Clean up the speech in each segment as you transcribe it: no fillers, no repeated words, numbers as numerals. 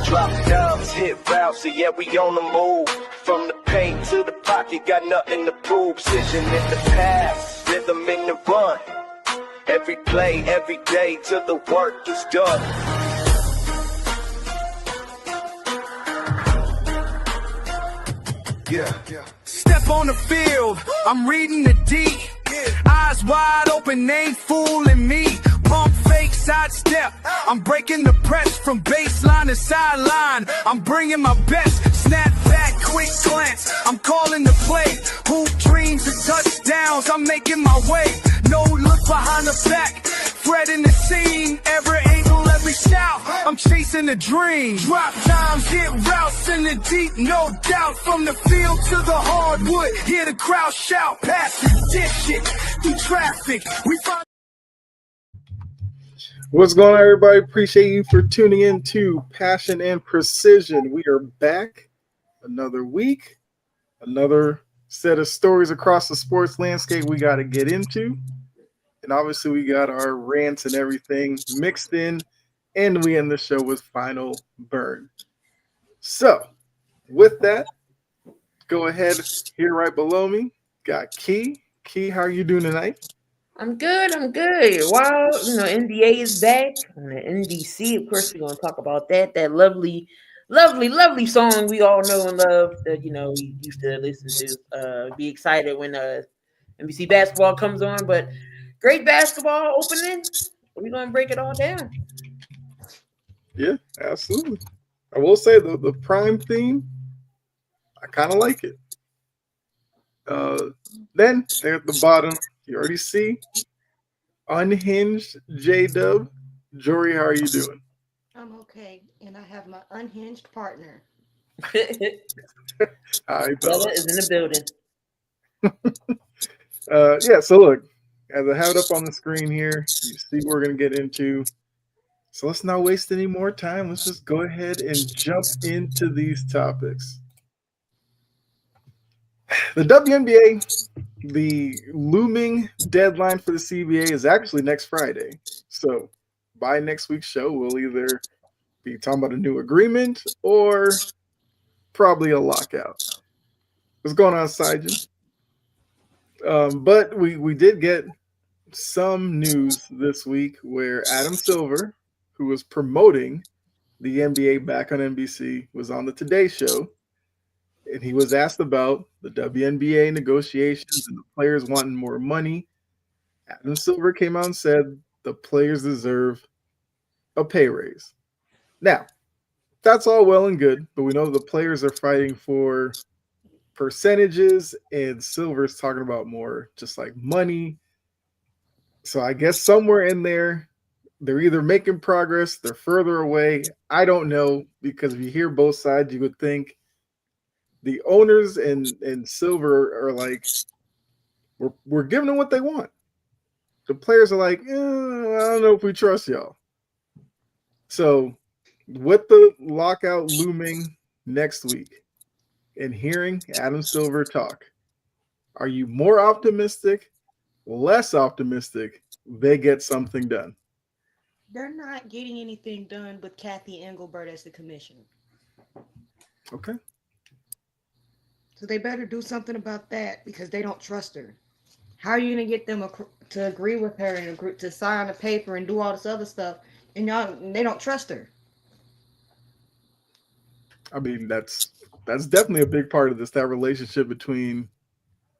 Drop dubs, hit routes, so yeah, we on the move. From the paint to the pocket, got nothing to prove. Precision in the pass, rhythm in the run. Every play, every day, till the work is done. Yeah. Step on the field, I'm reading the D. Eyes wide open, ain't fooling me. Pump fake, sidestep. I'm breaking the press from baseline to sideline. I'm bringing my best. Snap back, quick glance. I'm calling the play. Hoop dreams and touchdowns. I'm making my way. No look behind the back. Threading the scene. Every angle, every shout. I'm chasing a dream. Drop times, hit routes in the deep, no doubt. From the field to the hardwood. Hear the crowd shout. Pass it, dish it. Through traffic. We find. What's going on, everybody? Appreciate you for tuning in to Passion and Precision. We are back another week, another set of stories across the sports landscape we got to get into. And obviously, we got our rants and everything mixed in, and we end the show with Final Burn. So, with that, go ahead here right below me. Got Key. Key, how are you doing tonight? I'm good. Wow, NBA is back on the NBC. Of course, we're gonna talk about that. That lovely song we all know and love that we used to listen to. Be excited when NBC basketball comes on. But great basketball opening. We're gonna break it all down. Yeah, absolutely. I will say the prime theme, I kind of like it. Then there at the bottom, you already see unhinged J-Dub. Jory, how are you doing? I'm okay, and I have my unhinged partner. Hi, Bella is in the building. Yeah, so look, as I have it up on the screen here, you see what we're going to get into. So let's not waste any more time. Let's just go ahead and jump into these topics. The WNBA, the looming deadline for the CBA is actually next Friday. So by next week's show, we'll either be talking about a new agreement or probably a lockout. What's going on, Sajan? But we did get some news this week where Adam Silver, who was promoting the NBA back on NBC, was on the Today Show. And he was asked about the WNBA negotiations and the players wanting more money. Adam Silver came out and said the players deserve a pay raise. Now, that's all well and good, but we know the players are fighting for percentages, and Silver's talking about more just like money. So I guess somewhere in there, they're either making progress, they're further away. I don't know, because if you hear both sides, you would think the owners and Silver are like, we're giving them what they want. The players are like, I don't know if we trust y'all. So with the lockout looming next week and hearing Adam Silver talk, are you more optimistic, less optimistic they get something done? They're not getting anything done with Kathy Engelbert as the commissioner. Okay. So they better do something about that because they don't trust her. How are you going to get them to agree with her and to sign a paper and do all this other stuff, and they don't trust her? I mean, that's definitely a big part of this, that relationship between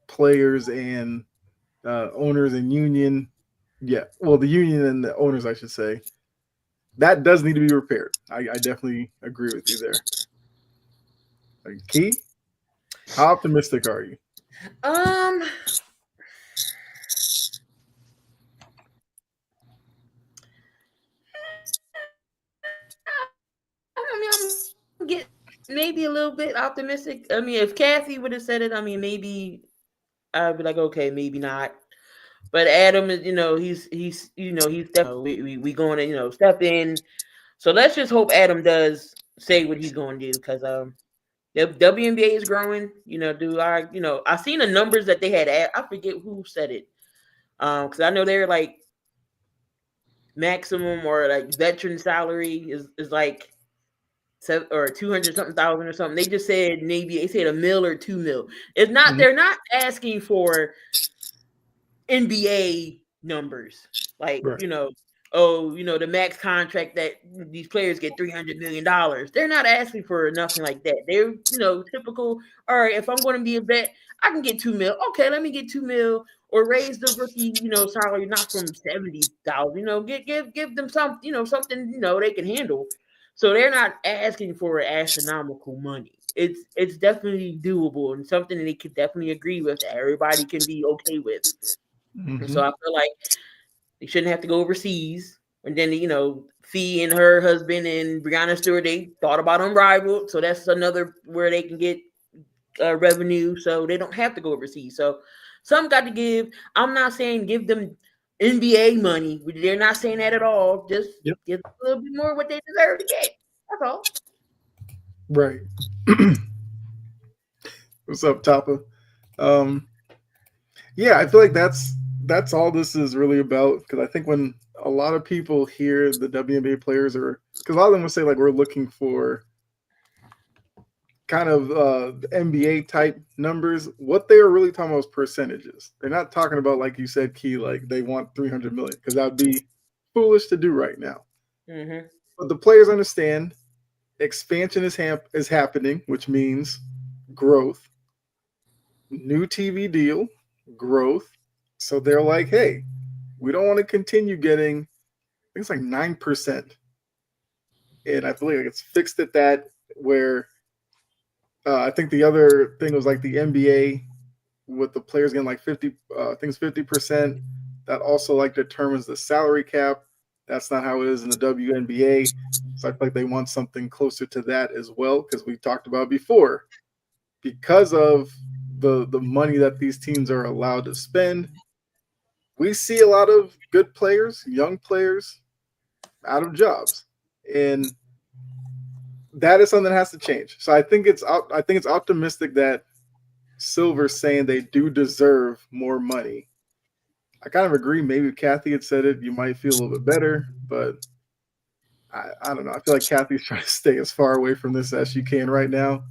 players and owners and union. Yeah, well, the union and the owners, I should say. That does need to be repaired. I definitely agree with you there. Key, how optimistic are you? I mean, I'm getting maybe a little bit optimistic. I mean, if Kathy would have said it, I mean, maybe I'd be like, okay, maybe not. But Adam is, he's definitely we going to step in. So let's just hope Adam does say what he's going to do, because the WNBA is growing. I seen the numbers that they had. I forget who said it. Because I know they're like maximum or like veteran salary is like or 200 something thousand or something. They just said maybe they said a mil or 2 mil. It's not. Mhm. They're not asking for NBA numbers. Like, Right. oh, the max contract that these players get $300 million. They're not asking for nothing like that. They're, typical. All right, if I'm going to be a vet, I can get 2 mil. Okay, let me get 2 mil or raise the rookie, salary not from 70,000. Give them some, something, they can handle. So they're not asking for astronomical money. It's definitely doable and something that they could definitely agree with. That everybody can be okay with. And so Hmm. I feel like they shouldn't have to go overseas. And then, Fee and her husband and Brianna Stewart, they thought about Unrivaled. So that's another where they can get revenue. So they don't have to go overseas. So some got to give. I'm not saying give them NBA money. They're not saying that at all. Just Yep. give them a little bit more what they deserve to get. That's all. Right. What's up, Tapa? Um, yeah, I feel like that's all this is really about. Because I think when a lot of people hear the WNBA players are, because a lot of them will say like we're looking for kind of NBA type numbers. What they are really talking about is percentages. They're not talking about like you said, Key, like they want 300 million because that would be foolish to do right now. Mm-hmm. But the players understand expansion is happening, which means growth, new TV deal, growth. So they're like, hey, we don't want to continue getting, I think it's like 9%. And I believe it's fixed at that, where I think the other thing was like the NBA with the players getting like 50, I think it's 50%. That also like determines the salary cap. That's not how it is in the WNBA. So I feel like they want something closer to that as well, because we talked about before. Because of the money that these teams are allowed to spend, we see a lot of good players, young players, out of jobs, and that is something that has to change. So I think it's optimistic that Silver's saying they do deserve more money. I kind of agree. Maybe if Kathy had said it, you might feel a little bit better, but I don't know. I feel like Kathy's trying to stay as far away from this as she can right now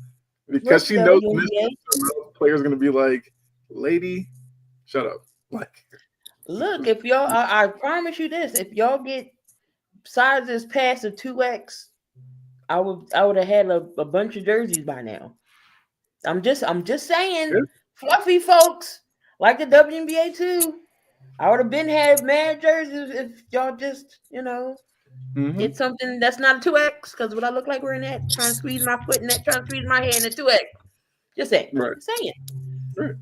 because Look, she knows when WNBA. this player's going to be like, "Lady, shut up." Like, Look, if y'all, I promise you this: if y'all get sizes past the 2X, I would have had a bunch of jerseys by now. I'm just saying, yeah. fluffy folks like the WNBA too. I would have been had mad jerseys if y'all just Mm-hmm. get something that's not a 2X. Because what I look like wearing that, trying to squeeze my foot in that, trying to squeeze my hand in a 2X. Just saying, Right. saying. Right.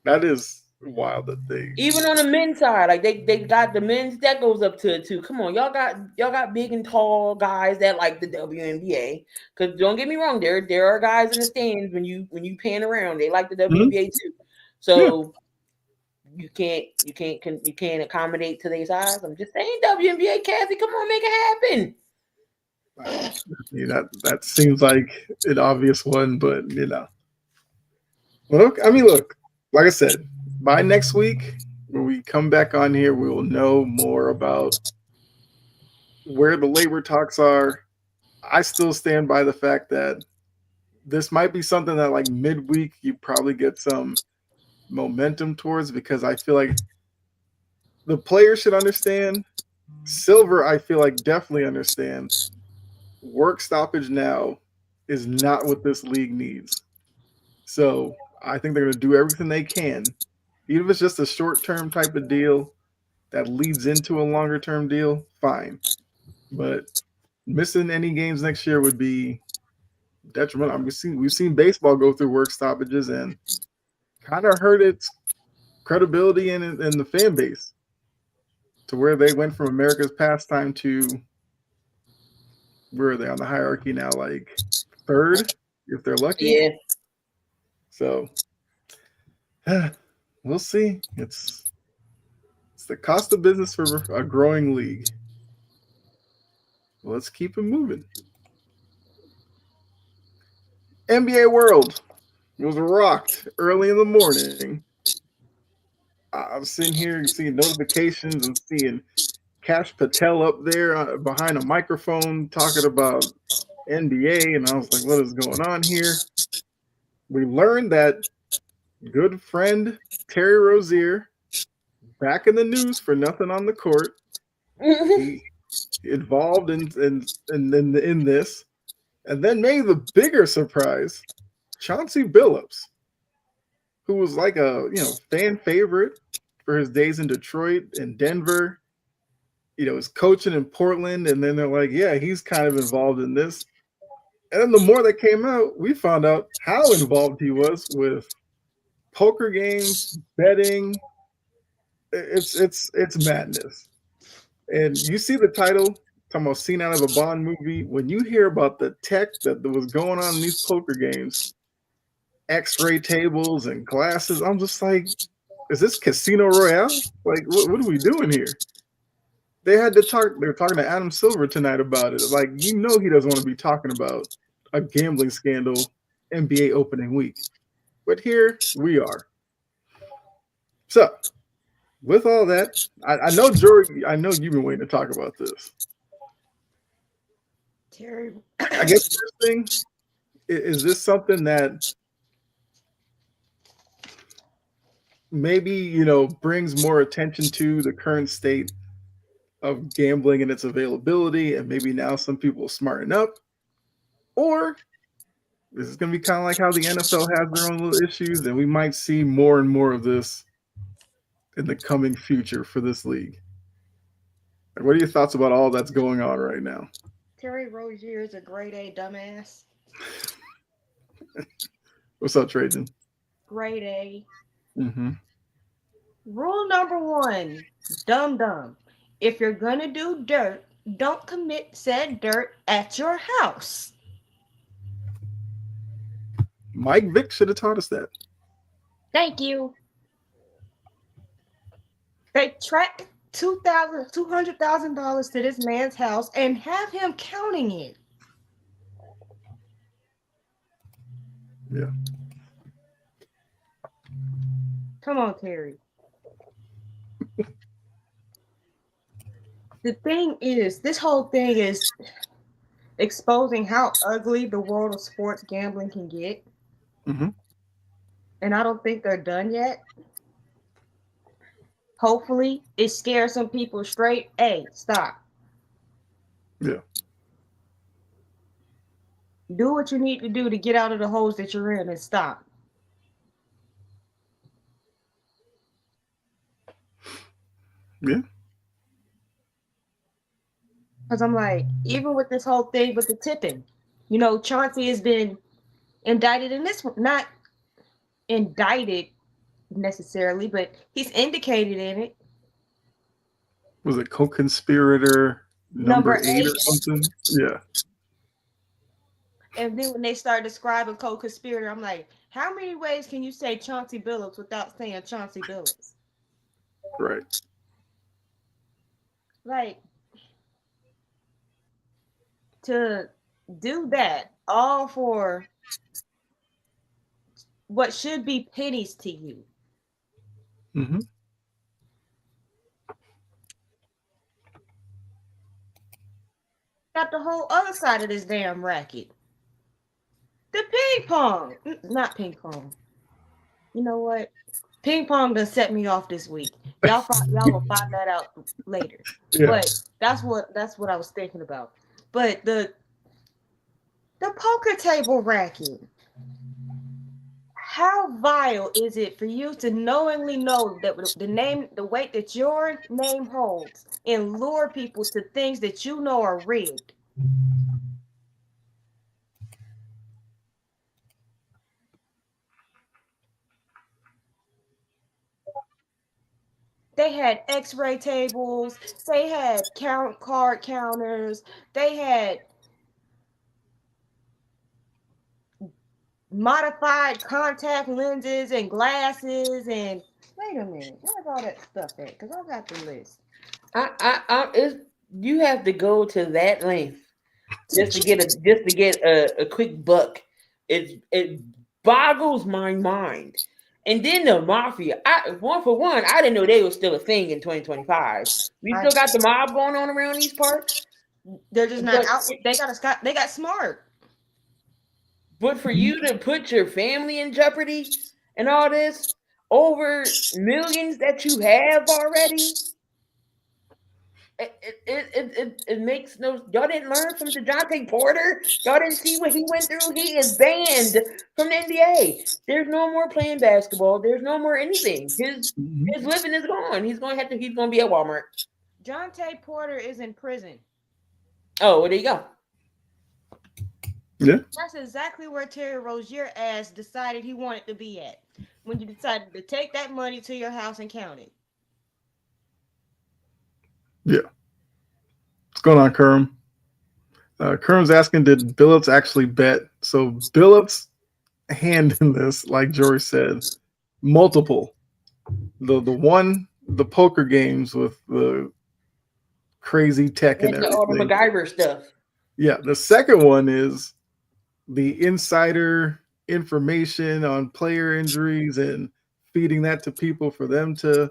That is wild that they. Even on the men's side, like they got the men's that goes up to it too. Come on, y'all got big and tall guys that like the WNBA. Because don't get me wrong, there are guys in the stands when you pan around, they like the Mhm. WNBA too. Yeah. So you can't accommodate to their size. I'm just saying, WNBA, Kathy, come on, make it happen. That seems like an obvious one, but look. I mean, look. Like I said, by next week when we come back on here, we will know more about where the labor talks are. I still stand by the fact that this might be something that like midweek you probably get some momentum towards, because I feel like the players should understand. Silver, I feel like definitely understands. Work stoppage now is not what this league needs. So I think they're going to do everything they can, even if it's just a short term type of deal that leads into a longer term deal. Fine, but missing any games next year would be detrimental. I mean, we've seen baseball go through work stoppages and kind of hurt its credibility in the fan base, to where they went from America's pastime to, where are they on the hierarchy now? Like third, if they're lucky. Yeah, So we'll see. It's the cost of business for a growing league. Let's keep it moving. NBA World was rocked early in the morning. I'm sitting here seeing notifications and seeing Cash Patel up there behind a microphone talking about NBA, and I was like, what is going on here? We learned that good friend Terry Rozier back in the news for nothing on the court. He involved in this, and then maybe the bigger surprise, Chauncey Billups, who was like a fan favorite for his days in Detroit and Denver. Was coaching in Portland, and then they're like, yeah, he's kind of involved in this. And then the more that came out, we found out how involved he was with poker games, betting. It's madness. And you see the title, talking about Scene Out of a Bond movie. When you hear about the tech that was going on in these poker games, X-ray tables and glasses, I'm just like, is this Casino Royale? Like, what are we doing here? They had to talk. They were talking to Adam Silver tonight about it. Like, he doesn't want to be talking about a gambling scandal NBA opening week. But here we are. So, with all that, I know, Jordan, I know you've been waiting to talk about this. Terry, I guess the first thing, is this something that maybe, brings more attention to the current state of gambling and its availability, and maybe now some people smarten up? Or is it going to be kind of like how the NFL has their own little issues, and we might see more and more of this in the coming future for this league? Like, what are your thoughts about all that's going on right now? Terry Rozier is a grade A dumbass. What's up, Trajan? Grade A. Mm-hmm. Rule number 1, dumb. If you're gonna do dirt, don't commit said dirt at your house. Mike Vick should have taught us that. Thank you. They track $200,000 to this man's house and have him counting it. Yeah. Come on, Terry. The thing is, this whole thing is exposing how ugly the world of sports gambling can get. Mm-hmm. And I don't think they're done yet. Hopefully, it scares some people straight. Hey, stop. Yeah. Do what you need to do to get out of the holes that you're in and stop. Yeah. Because I'm like, even with this whole thing with the tipping, Chauncey has been indicted in this one. Not indicted necessarily, but he's indicated in it. Was it co-conspirator number 8 or something? Yeah. And then when they start describing co-conspirator, I'm like, how many ways can you say Chauncey Billups without saying Chauncey Billups? Right. Like, to do that all for what should be pennies to you. Mm-hmm. Got the whole other side of this damn racket. The ping pong. Not ping pong. You know what? Ping pong done set me off this week. Y'all will find that out later. Yeah. But that's what I was thinking about. But the poker table racket. How vile is it for you to knowingly know that the weight that your name holds and lure people to things that you know are rigged? They had X-ray tables. They had card counters. They had modified contact lenses and glasses. And wait a minute, where's all that stuff at? Because I got the list. You have to go to that length just to get a quick buck. It boggles my mind. And then the Mafia. I didn't know they were still a thing in 2025. We still got the mob going on around these parts. They're just not But out. They got smart. but for you to put your family in jeopardy and all this over millions that you have already, it makes no. Y'all didn't learn from DeJounte Porter. Y'all didn't see what he went through. He is banned from the NBA. There's no more playing basketball. There's no more anything. His living is gone. He's going to have to. He's going to be at Walmart. Jonte Porter is in prison. Oh, well, there you go. Yeah. That's exactly where Terry Rozier ass decided he wanted to be at. When you decided to take that money to your house and count it. Yeah. What's going on, Kerm? Kerm's asking, did Billups actually bet? So Billups' hand in this, like Jory said, multiple. The poker games with the crazy tech and All the everything. MacGyver stuff. Yeah. The second one is the insider information on player injuries and feeding that to people for them to,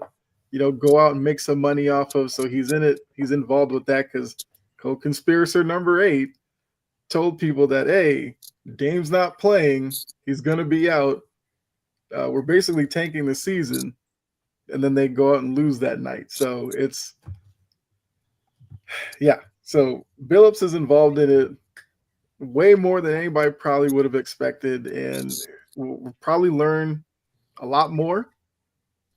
go out and make some money off of. So he's in it. He's involved with that because co-conspirator number 8 told people that, hey, Dame's not playing. He's going to be out. We're basically tanking the season. And then they go out and lose that night. So it's, yeah. So Billups is involved in it way more than anybody probably would have expected. And we'll probably learn a lot more.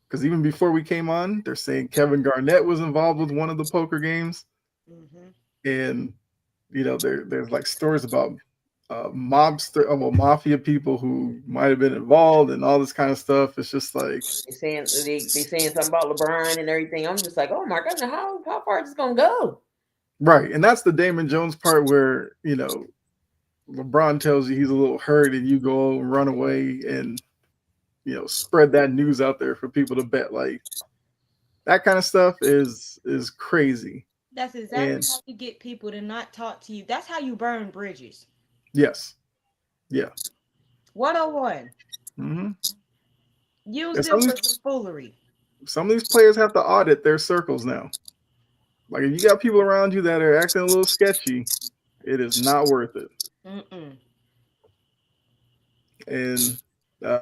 Because even before we came on, they're saying Kevin Garnett was involved with one of the poker games. Mm-hmm. And, there's like stories about mafia people who might have been involved and all this kind of stuff. It's just like they saying something about LeBron and everything. I'm just like, oh my god, how far is this gonna go? Right, and that's the Damon Jones part where LeBron tells you he's a little hurt, and you go and run away and spread that news out there for people to bet. Like that kind of stuff is crazy. That's exactly how you get people to not talk to you. That's how you burn bridges. Yes. Yeah. 101. Mm-hmm. Use them for some foolery. Some of these players have to audit their circles now. Like if you got people around you that are acting a little sketchy, it is not worth it. Mm-mm. And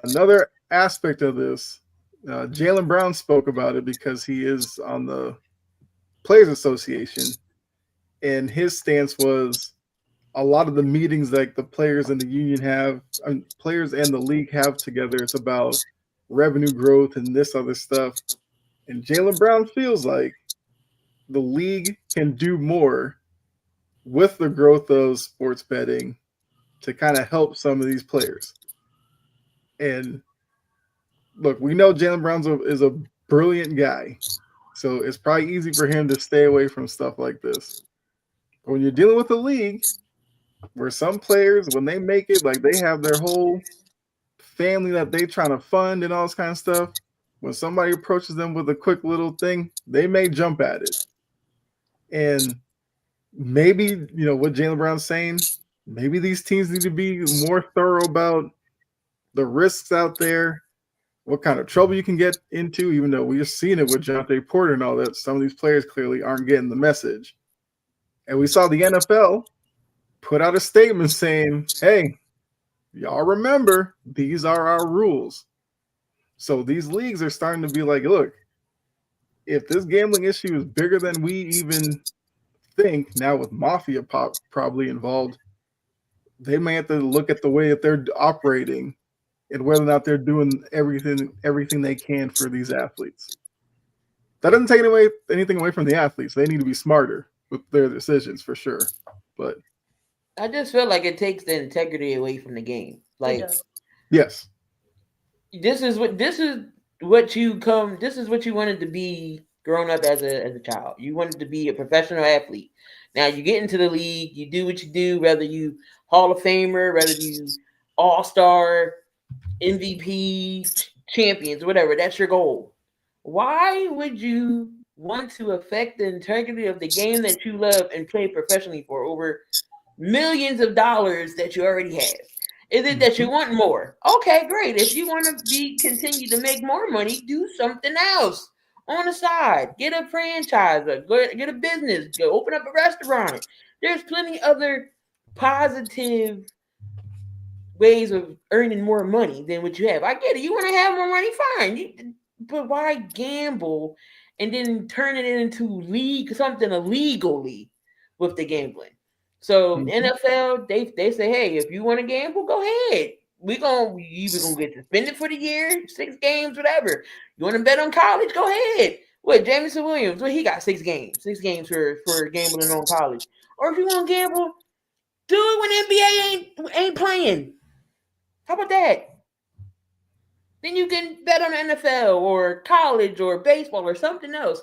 another aspect of this, Jaylen Brown spoke about it because he is on the Players Association, and his stance was a lot of the meetings like the players and the union have, players and the league have together, it's about revenue growth and this other stuff. And Jaylen Brown feels like the league can do more with the growth of sports betting to kind of help some of these players. And look, we know Jaylen Brown is a brilliant guy, so it's probably easy for him to stay away from stuff like this. But when you're dealing with a league where some players, when they make it, like they have their whole family that they trying to fund and all this kind of stuff, when somebody approaches them with a quick little thing, they may jump at it. And maybe, what Jaylen Brown's saying, maybe these teams need to be more thorough about the risks out there, what kind of trouble you can get into, even though we're seeing it with Jonte Porter and all that. Some of these players clearly aren't getting the message. And we saw the NFL put out a statement saying, hey, y'all remember, these are our rules. So these leagues are starting to be like, look, if this gambling issue is bigger than we even think, now with Mafia probably involved, they may have to look at the way that they're operating and whether or not they're doing everything they can for these athletes. That doesn't take anything away from the athletes. They need to be smarter with their decisions for sure. But I just feel like it takes the integrity away from the game. Like, yes, this is what you wanted to be growing up as a child. You wanted to be a professional athlete. Now you get into the league, you do what you do, whether you Hall of Famer, whether you All-Star, MVP, champions, whatever, that's your goal. Why would you want to affect the integrity of the game that you love and play professionally for over millions of dollars that you already have? Is it that you want more? Okay, great. If you want to continue to make more money, do something else on the side. Get a franchise, get a business, go open up a restaurant, There's plenty other positive ways of earning more money than what you have. I get it. You want to have more money, fine. But why gamble and then turn it into something illegally with the gambling? So Mhm. NFL, they say, hey, if you want to gamble, go ahead. You either gonna get suspended for the year, 6 games, whatever. You want to bet on college? Go ahead. What Jameson Williams? Well, he got 6 games, 6 games for gambling on college. Or if you want to gamble, do it when NBA ain't playing. How about that? Then you can bet on NFL or college or baseball or something else.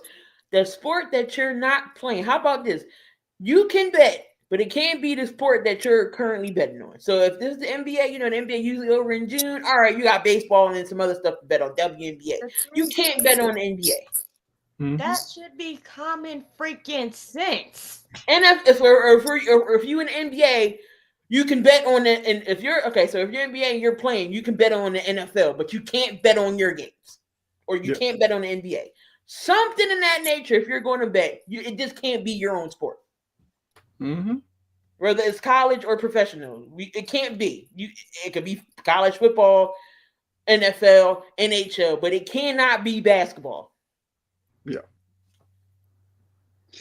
The sport that you're not playing. How about this? You can bet, but it can't be the sport that you're currently betting on. So if this is the NBA, the NBA usually over in June. All right, you got baseball and some other stuff to bet on. WNBA. You can't bet on the NBA. Mhm. That should be common freaking sense. And if you in the NBA, you can bet on it. And if you're NBA and you're playing, you can bet on the NFL, but you can't bet on your games, or you Yeah. can't bet on the NBA. Something in that nature. If you're going to bet, it just can't be your own sport, Mm-hmm. whether it's college or professional. It can't be. It could be college football, NFL, NHL, but it cannot be basketball. Yeah.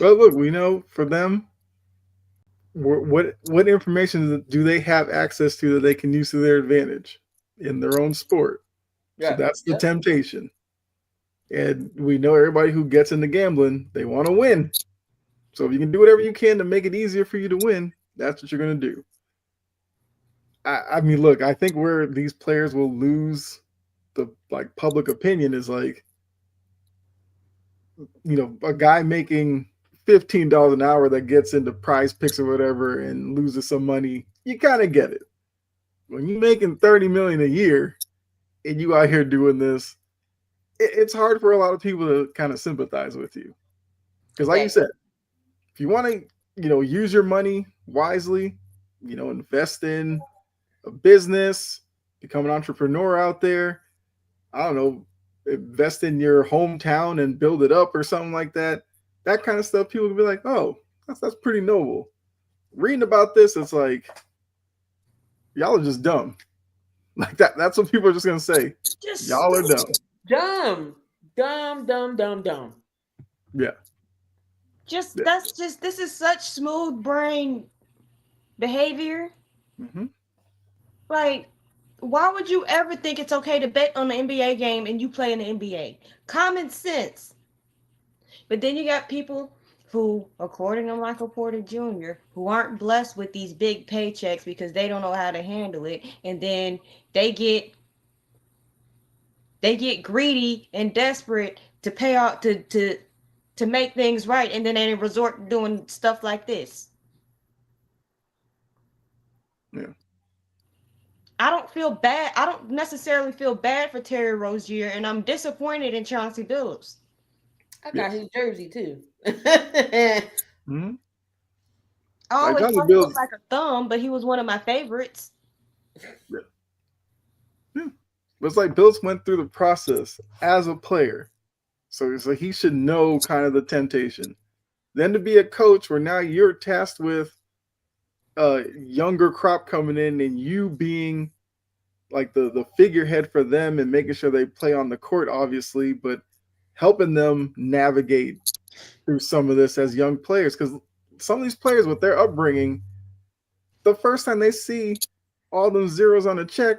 Well, look, we know for them, what information do they have access to that they can use to their advantage in their own sport? So Yeah. that's the temptation. And we know everybody who gets into gambling, they want to win. So if you can do whatever you can to make it easier for you to win, that's what you're going to do. I mean, look, I think where these players will lose the public opinion is a guy making $15 an hour that gets into prize picks or whatever and loses some money. You kind of get it. When you're making $30 million a year and you out here doing this, it's hard for a lot of people to kind of sympathize with you. Because like you said, if you want to, use your money wisely, invest in a business, become an entrepreneur out there, I don't know, invest in your hometown and build it up or something like that. That kind of stuff, people can be like, oh, that's pretty noble. Reading about this, it's like, y'all are just dumb. Like that's what people are just gonna say. Y'all are dumb. Dumb. Yeah. This is such smooth brain behavior. Mm-hmm. Like, why would you ever think it's okay to bet on the NBA game and you play in the NBA? Common sense. But then you got people who, according to Michael Porter Jr., who aren't blessed with these big paychecks because they don't know how to handle it, and then they get greedy and desperate to pay out to make things right, and then they resort to doing stuff like this. Yeah. I don't feel bad. I don't necessarily feel bad for Terry Rozier, and I'm disappointed in Chauncey Billups. I got his jersey too. Mm-hmm. I always Johnny thought he looked like a thumb, but he was one of my favorites. Yeah. But it's like Billups went through the process as a player. So he should know kind of the temptation. Then to be a coach where now you're tasked with a younger crop coming in and you being like the figurehead for them and making sure they play on the court, obviously, but helping them navigate through some of this as young players. Because some of these players with their upbringing, the first time they see all them zeros on a check,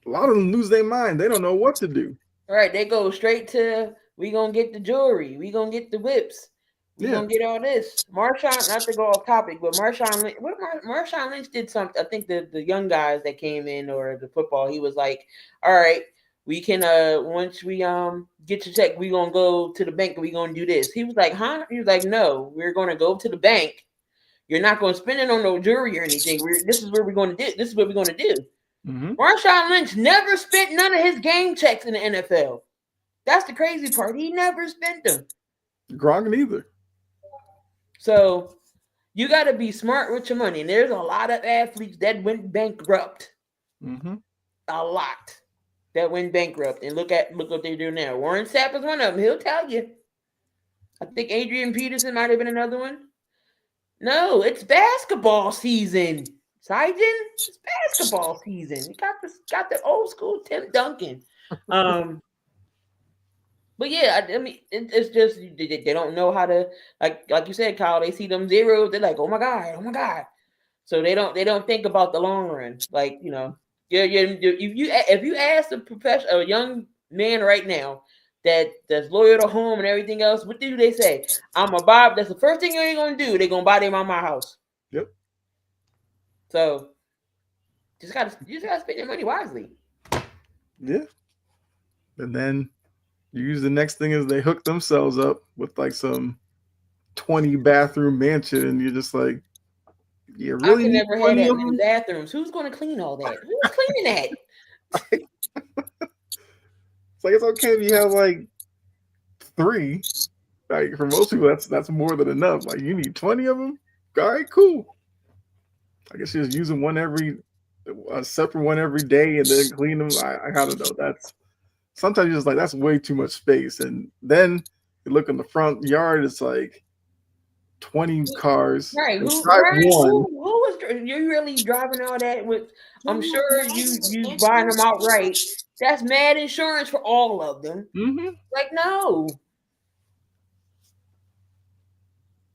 a lot of them lose their mind. They don't know what to do. All right, they go straight to, we gonna get the jewelry, we gonna get the whips, we gonna get all this. Marshawn, not to go off topic, but Marshawn Lynch did something. I think the young guys that came in or the football, he was like, all right, we can once we get your check, we gonna go to the bank and we gonna do this. He was like, huh? He was like, no, we're gonna go to the bank. You're not gonna spend it on no jewelry or anything. This is what we're gonna do. This is what we're gonna do. Mm-hmm. Marshawn Lynch never spent none of his game checks in the NFL. That's the crazy part. He never spent them. Gronk neither. So you got to be smart with your money. And there's a lot of athletes that went bankrupt. Mm-hmm. A lot that went bankrupt. And look what they do now. Warren Sapp is one of them. He'll tell you. I think Adrian Peterson might have been another one. No, it's basketball season. Sigen, it's basketball season. You got the old school Tim Duncan. But yeah, I mean, it's just they don't know how to like you said, Kyle. They see them zeros, they're like, oh my god, oh my god. So they don't think about the long run. Like if you ask a young man right now that's loyal to home and everything else, what do they say? I'm a Bob. That's the first thing they're gonna do. They're gonna buy their mama a house. Yep. So you just gotta spend your money wisely. Yeah. And then you use the next thing is they hook themselves up with like some 20 bathroom mansion, and you're just like, you I really can need never have 20 that of many them? bathrooms. Who's gonna clean all that? Who's cleaning that? It's like it's okay if you have like 3. Like for most people, that's more than enough. Like you need 20 of them. All right, cool. I guess you're just using a separate one every day, and then clean them. I don't know. That's sometimes you're just like that's way too much space. And then you look in the front yard, it's like 20 cars. Right? They Who? drive Right? one. Who was you really driving all that with? I'm Can you sure imagine the you buying them insurance? outright. That's mad insurance for all of them. Mm-hmm. Like no,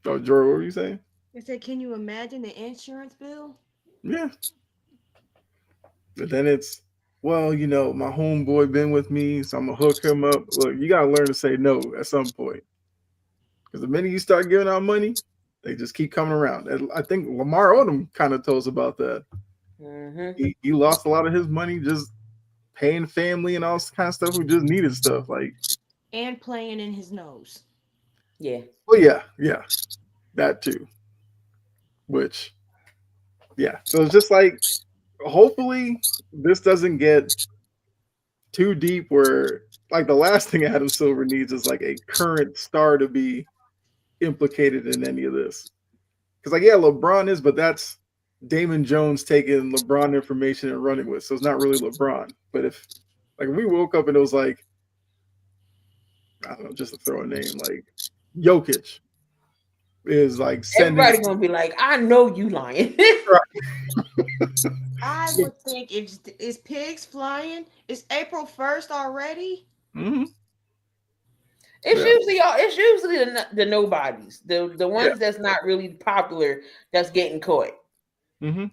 Oh, Jory, what were you saying? I said, can you imagine the insurance bill? Yeah. But then it's, well, my homeboy been with me, so I'm gonna hook him up. Look, you gotta learn to say no at some point. Because the minute you start giving out money, they just keep coming around. And I think Lamar Odom kind of told us about that. He lost a lot of his money just paying family and all this kind of stuff who just needed stuff. Like, And playing in his nose. yeah. well, yeah, that too. Which, yeah. So it's just like, hopefully, this doesn't get too deep where, like, the last thing Adam Silver needs is like a current star to be implicated in any of this. Because, like, yeah, LeBron is, but that's Damon Jones taking LeBron information and running with. So it's not really LeBron. But if, like, we woke up and it was like, I don't know, just to throw a name, like Jokic is like sending. Everybody gonna be like, I know you lying. I would think if is pigs flying, it's April 1st already. Mm-hmm. It's usually the nobodies, the ones that's not really popular that's getting caught. Mm-hmm.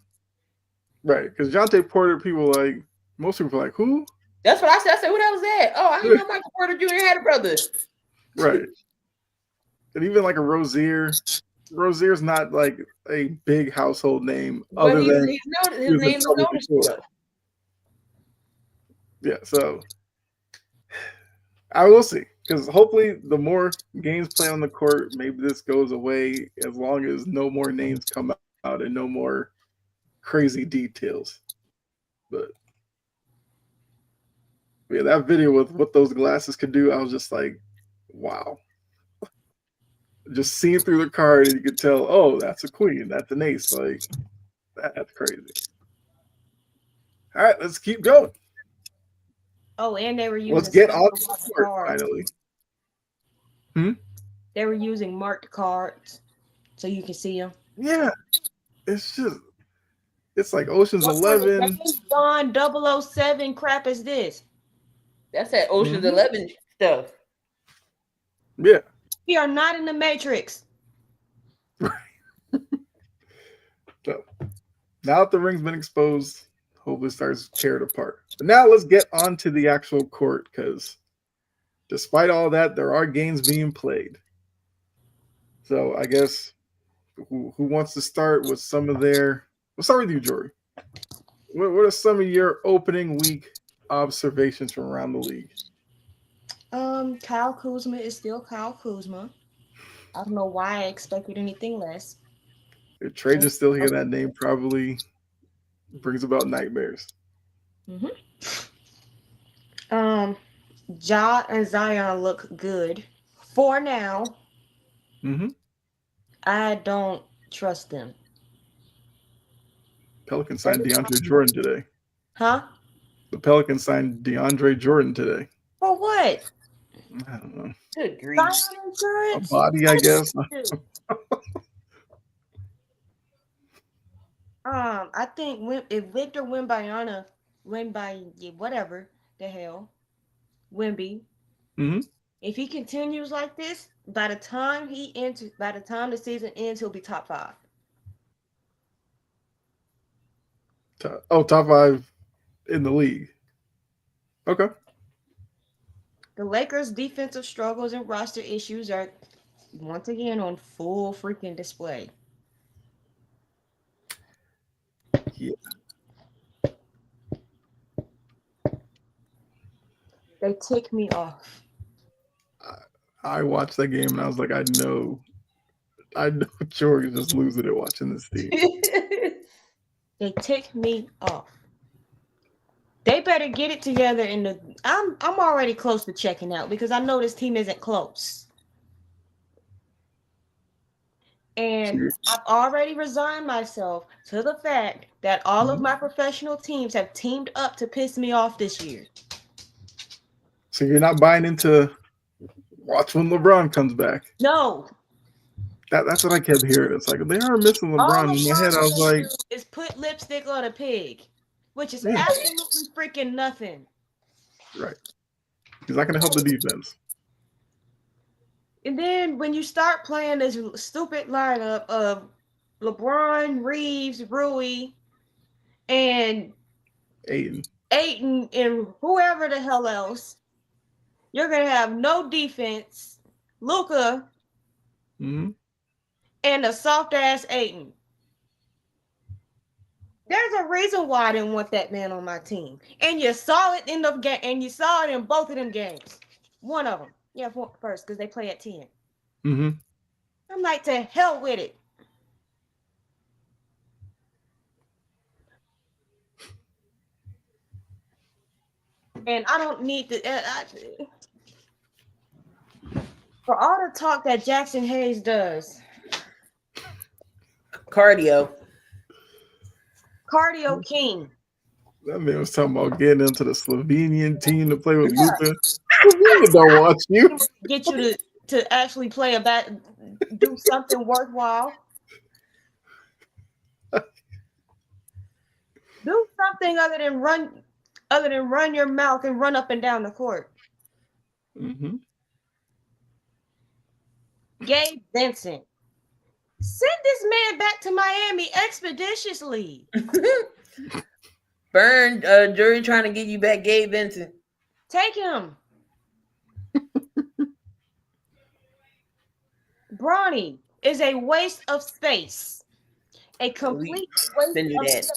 Right, because Jonte Porter, people like most people are like, who? That's what I said. I said, who that was that? Oh, I didn't know Michael Porter Jr. had a brother. Right. And even like a Rozier's not like a big household name, But other than his name is noticeable. Yeah, so I will see, because hopefully the more games play on the court, maybe this goes away as long as no more names come out and no more crazy details. But yeah, that video with what those glasses could do, I was just like, wow. Just seeing through the card, and you could tell, oh, that's a queen, that's an ace. Like, that's crazy. All right, let's keep going. Oh, and they were using. Let's get on the court finally. They were using marked cards, so you can see them. Yeah, it's like Ocean's 11. Bond 007 crap is this? That's that Ocean's 11 stuff. Yeah. We are not in the Matrix. Right. So now that the ring's been exposed, hopefully it starts tearing apart. But now let's get on to the actual court, because despite all that, there are games being played. So I guess who wants to start with some of their... We'll start with you, Jory. What are some of your opening week observations from around the league? Kyle Kuzma is still Kyle Kuzma. I don't know why I expected anything less. If Trey just still hear that name, probably brings about nightmares. Ja and Zion look good for now. I don't trust them. Pelicans signed DeAndre Jordan today. Huh? The Pelicans signed DeAndre Jordan today. For what? I don't know. Good grief. A body, I guess. I think if Victor win by whatever the hell, Wimby, Mm-hmm. if he continues like this, by the time the season ends, he'll be top 5. Top 5 in the league. Okay. The Lakers' defensive struggles and roster issues are once again on full freaking display. Yeah. They tick me off. I watched that game and I was like, I know Jordan's just losing it watching this team. They tick me off. They better get it together I'm already close to checking out because I know this team isn't close. And I've already resigned myself to the fact that all of my professional teams have teamed up to piss me off this year. So you're not buying into watch when LeBron comes back. No. That's what I kept hearing. It's like they are missing LeBron. All In my head, I was like, is put lipstick on a pig, which is absolutely freaking nothing. Right. He's not going to help the defense. And then when you start playing this stupid lineup of LeBron, Reeves, Rui, and Ayton, and whoever the hell else, you're going to have no defense, Luka, and a soft-ass Ayton. There's a reason why I didn't want that man on my team. And you saw it in both of them games. One of them. Yeah, first, because they play at 10. Mm-hmm. I'm like, to hell with it. And I don't need to... for all the talk that Jackson Hayes does. Cardio king. That man was talking about getting into the Slovenian team to play with Luka. Slovenia don't watch you. Get you to actually play do something worthwhile. Do something other than run your mouth and run up and down the court. Mm-hmm. Gabe Vincent. Send this man back to Miami expeditiously. Burn, jury trying to get you back, Gabe Vincent. Take him. Bronny is a waste of space. A complete waste of space.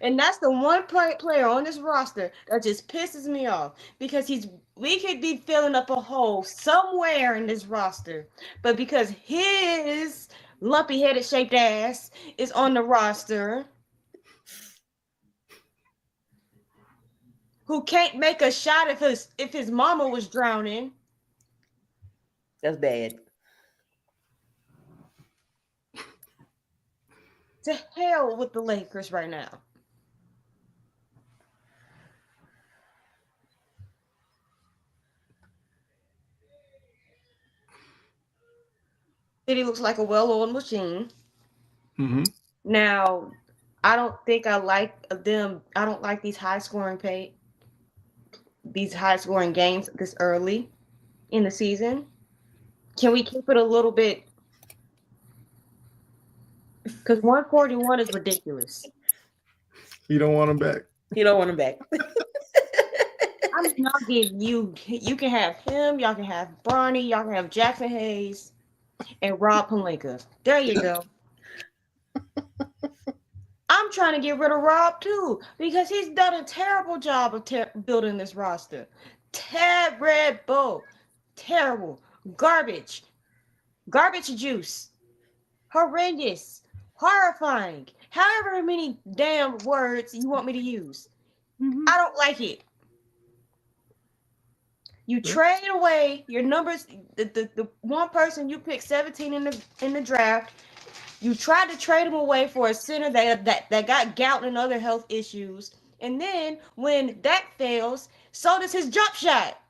And that's the one player on this roster that just pisses me off because we could be filling up a hole somewhere in this roster, but because his lumpy-headed shaped ass is on the roster, who can't make a shot if his mama was drowning. That's bad. To hell with the Lakers right now. City looks like a well-oiled machine. Mm-hmm. Now, I don't think I like them. I don't like these high-scoring games this early in the season. Can we keep it a little bit? Because 141 is ridiculous. You don't want him back. You don't want him back. I mean, I'll give you can have him, y'all can have Bronny, y'all can have Jackson Hayes, and Rob Pelinka. There you go. I'm trying to get rid of Rob too, because he's done a terrible job of building this roster. Terrible. Garbage juice. Horrendous. Horrifying. However many damn words you want me to use. Mm-hmm. I don't like it. You trade away your numbers. The one person you picked 17 in the draft. You tried to trade him away for a center that got gout and other health issues. And then when that fails, so does his jump shot.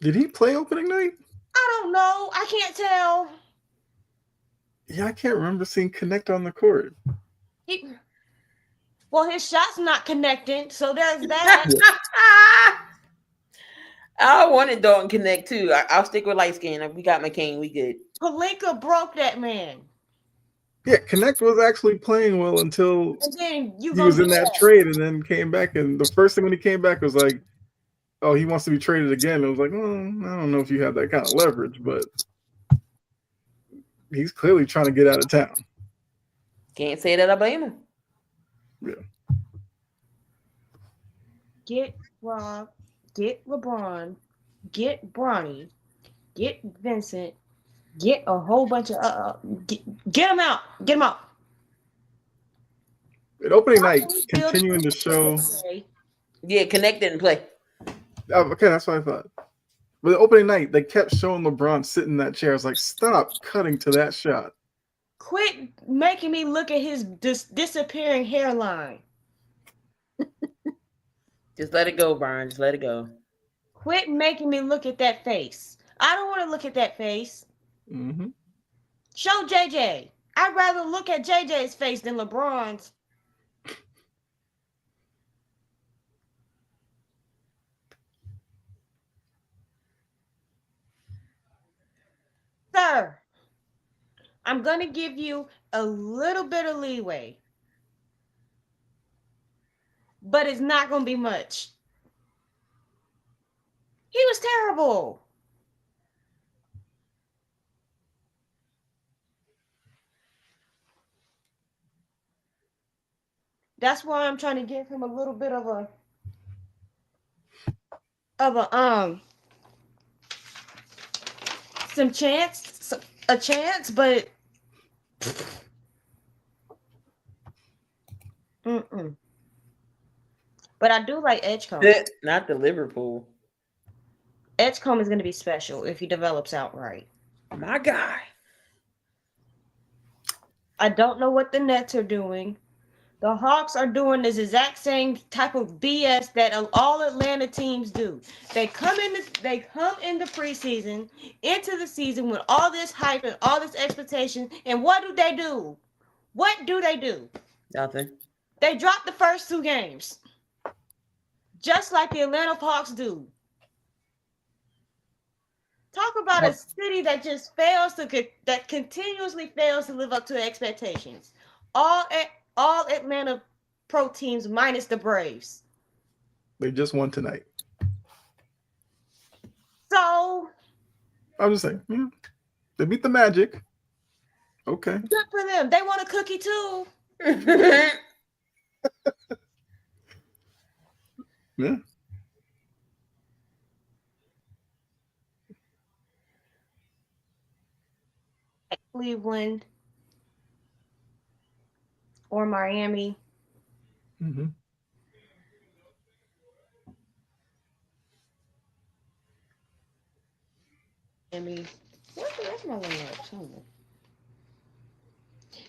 Did he play opening night? I don't know. I can't tell. Yeah, I can't remember seeing Connect on the court. Well, his shot's not connecting, so there's that. I wanted Dalton Connect too. I'll stick with light skin. We got McCain. We good. Palinka broke that man. Yeah, Connect was actually playing well until And then you he gonna was do in that that. trade and then came back. And the first thing when he came back was like, oh, he wants to be traded again. It was like, I don't know if you have that kind of leverage, but he's clearly trying to get out of town. Can't say that I blame him. Yeah. Get Rob, get LeBron, get Bronny, get Vincent, get a whole bunch of get them out. Get them out. At opening night, continuing to show. Yeah, Connect didn't play. Okay, that's what I thought. But the opening night, they kept showing LeBron sitting in that chair. I was like, stop cutting to that shot. Quit making me look at his disappearing hairline. Just let it go, Brian. Just let it go. Quit making me look at that face. I don't want to look at that face. Mm-hmm. Show JJ. I'd rather look at JJ's face than LeBron's. Sir, I'm going to give you a little bit of leeway, but it's not going to be much. He was terrible. That's why I'm trying to give him a little bit of a a chance, but But I do like Edgecombe. Not the Liverpool. Edgecombe is going to be special if he develops out right. My guy. I don't know what the Nets are doing. The Hawks are doing this exact same type of BS that all Atlanta teams do. They come in the preseason, into the season with all this hype and all this expectation, and what do? What do they do? Nothing. They drop the first 2 games. Just like the Atlanta Hawks do. Talk about a city that just that continuously fails to live up to expectations. All Atlanta pro teams minus the Braves. They just won tonight. So I'm just saying, yeah, they beat the Magic. Okay. Good for them. They want a cookie too. Yeah. Cleveland or Miami. Mm-hmm. Miami. Where's my lineup?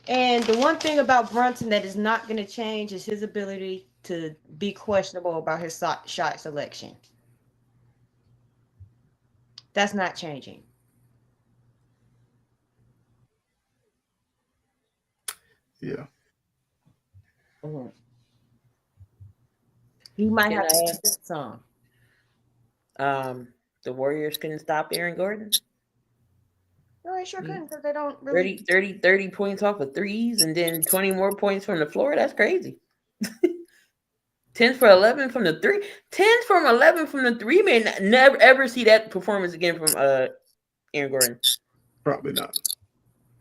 And the one thing about Brunson that is not going to change is his ability to be questionable about his shot selection. That's not changing. Yeah. Mm-hmm. He might have to do some. The Warriors couldn't stop Aaron Gordon. No, they sure couldn't because they don't really 30 points off of threes and then 20 more points from the floor. That's crazy. 10 for 11 from the 3. 10 from 11 from the 3. May never ever see that performance again from Aaron Gordon. Probably not.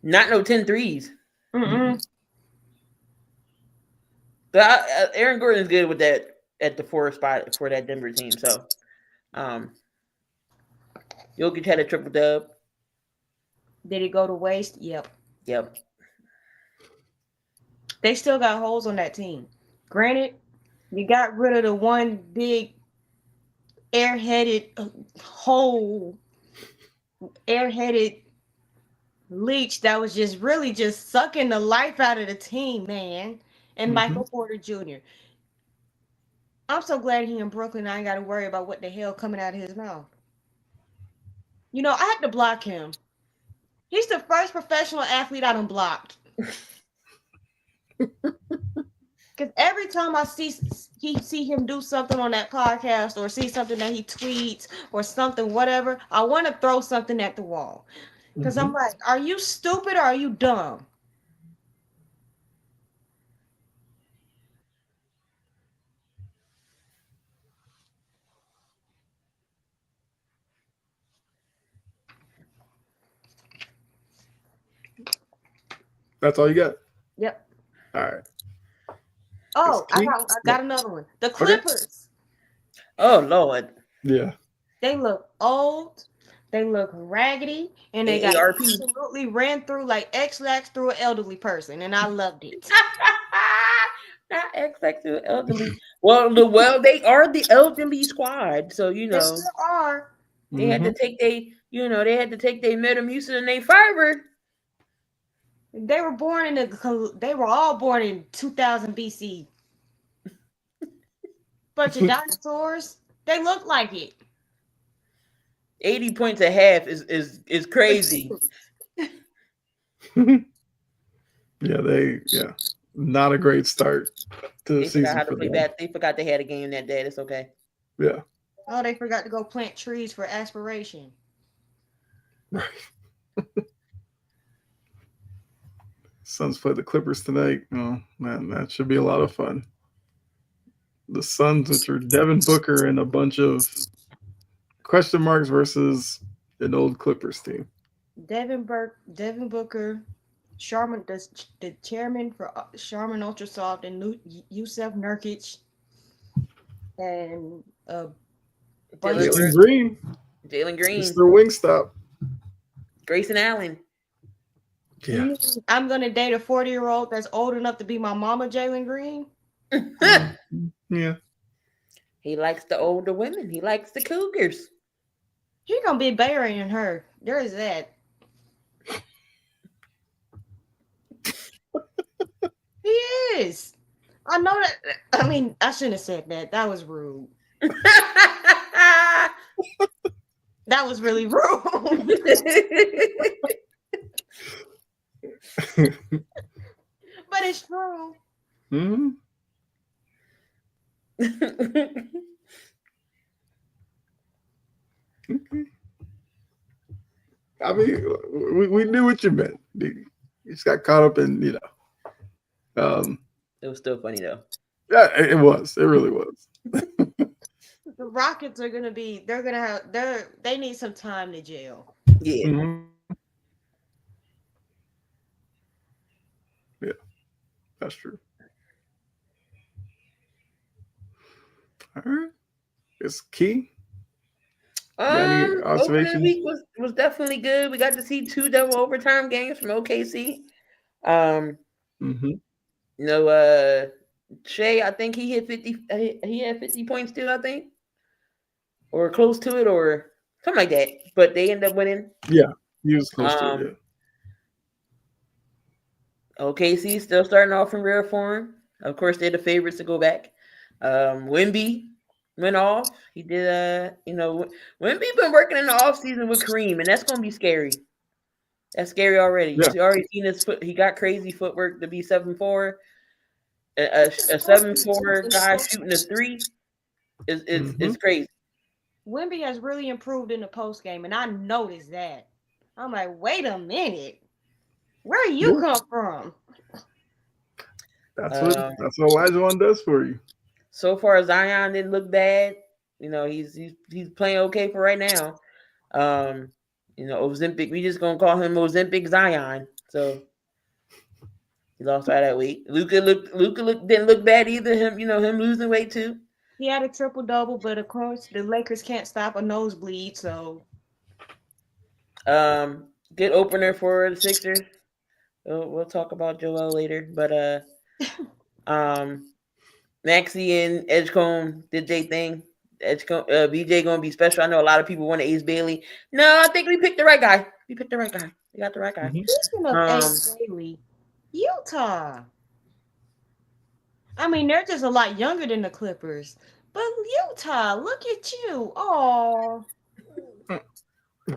Not no 10 threes. Mm-mm. But Aaron Gordon's good with that at the 4 spot for that Denver team. So, Jokic had a triple dub. Did it go to waste? Yep. They still got holes on that team. Granted, you got rid of the one big airheaded leech that was just really just sucking the life out of the team, man. And Michael Porter Jr. I'm so glad he in Brooklyn. I ain't got to worry about what the hell coming out of his mouth. You know, I had to block him. He's the first professional athlete I done blocked. Because every time I see him do something on that podcast or see something that he tweets or something, whatever, I want to throw something at the wall. Because I'm Mhm. like, are you stupid or are you dumb? That's all you got. Yep. All right. It's Oh, key. I Yeah. got another one. The Okay. Clippers. Oh Lord, Yeah. They look old. They look raggedy, and they got AARP. absolutely ran through like X-Lax through an elderly person, and I loved it. Not X to elderly. Well, they are the elderly squad, so They still are. they had to Hmm. take they had to take their Metamucil and their fiber. They were all born in 2000 BC. Bunch of dinosaurs. They look like it. 80 points a half is crazy. Yeah. Not a great start to the They forgot season how to for play them. that. They forgot they had a game that day. It's okay. Yeah. Oh, they forgot to go plant trees for aspiration. Suns play the Clippers tonight. Oh man, that should be a lot of fun. The Suns, which are Devin Booker and a bunch of question marks versus an old Clippers team. Devin Booker, Sharman, the chairman for Sharman Ultrasoft, and Yusef Nurkic, and a bunch Jalen of. Jalen Green, Jalen Green, Mr. Wingstop. Grayson Allen. Yeah. I'm gonna date a 40-year-old that's old enough to be my mama, Jalen Green. Yeah. He likes the older women. He likes the cougars. He gonna be burying her. There is that. He is. I know that. I mean, I shouldn't have said that. That was rude. That was really rude. But it's true. Hmm. Okay. I mean, we knew what you meant. You just got caught up in, It was still funny though. yeah, it was. It really was. The Rockets are gonna be. They're gonna have. They need some time to jail. Yeah. Hmm. Yeah, that's true. All right. It's key. Got any Opening observations? week was definitely good. We got to see two double overtime games from OKC. Um, Hmm. Shea, I think he hit 50. He had 50 points too, I think, or close to it, or something like that. But they end up winning. Yeah, he was close to it. Um, Yeah. OKC still starting off in rare form. Of course, they're the favorites to go back. Wimby went off. He did. Wimby been working in the off season with Kareem, and that's gonna be scary. That's scary already. Yeah. You already seen his foot. He got crazy footwork to be 7'4". A 7'4" guy shooting a three is is Hmm. is crazy. Wimby has really improved in the post game, and I noticed that. I'm like, wait a minute, where you Yeah. come from? That's what Um, that's what Olajuwon does for you. so far Zion didn't look bad. He's playing okay for right now. Ozempic. We just gonna call him Ozempic Zion. So he lost all that weight. Luca didn't look bad either. Him losing weight too. He had a triple double, but of course the Lakers can't stop a nosebleed. So Good opener for the Sixers. We'll talk about Joel later, but Maxi and Edgecombe did their thing. Edgecombe, BJ gonna be special. I know a lot of people want to Ace Bailey. No, I think we picked the right guy. We picked the right guy. We got the right guy. Hmm. speaking of Um, Ace Bailey, Utah. I mean, they're just a lot younger than the Clippers, but Utah, look at you! Oh,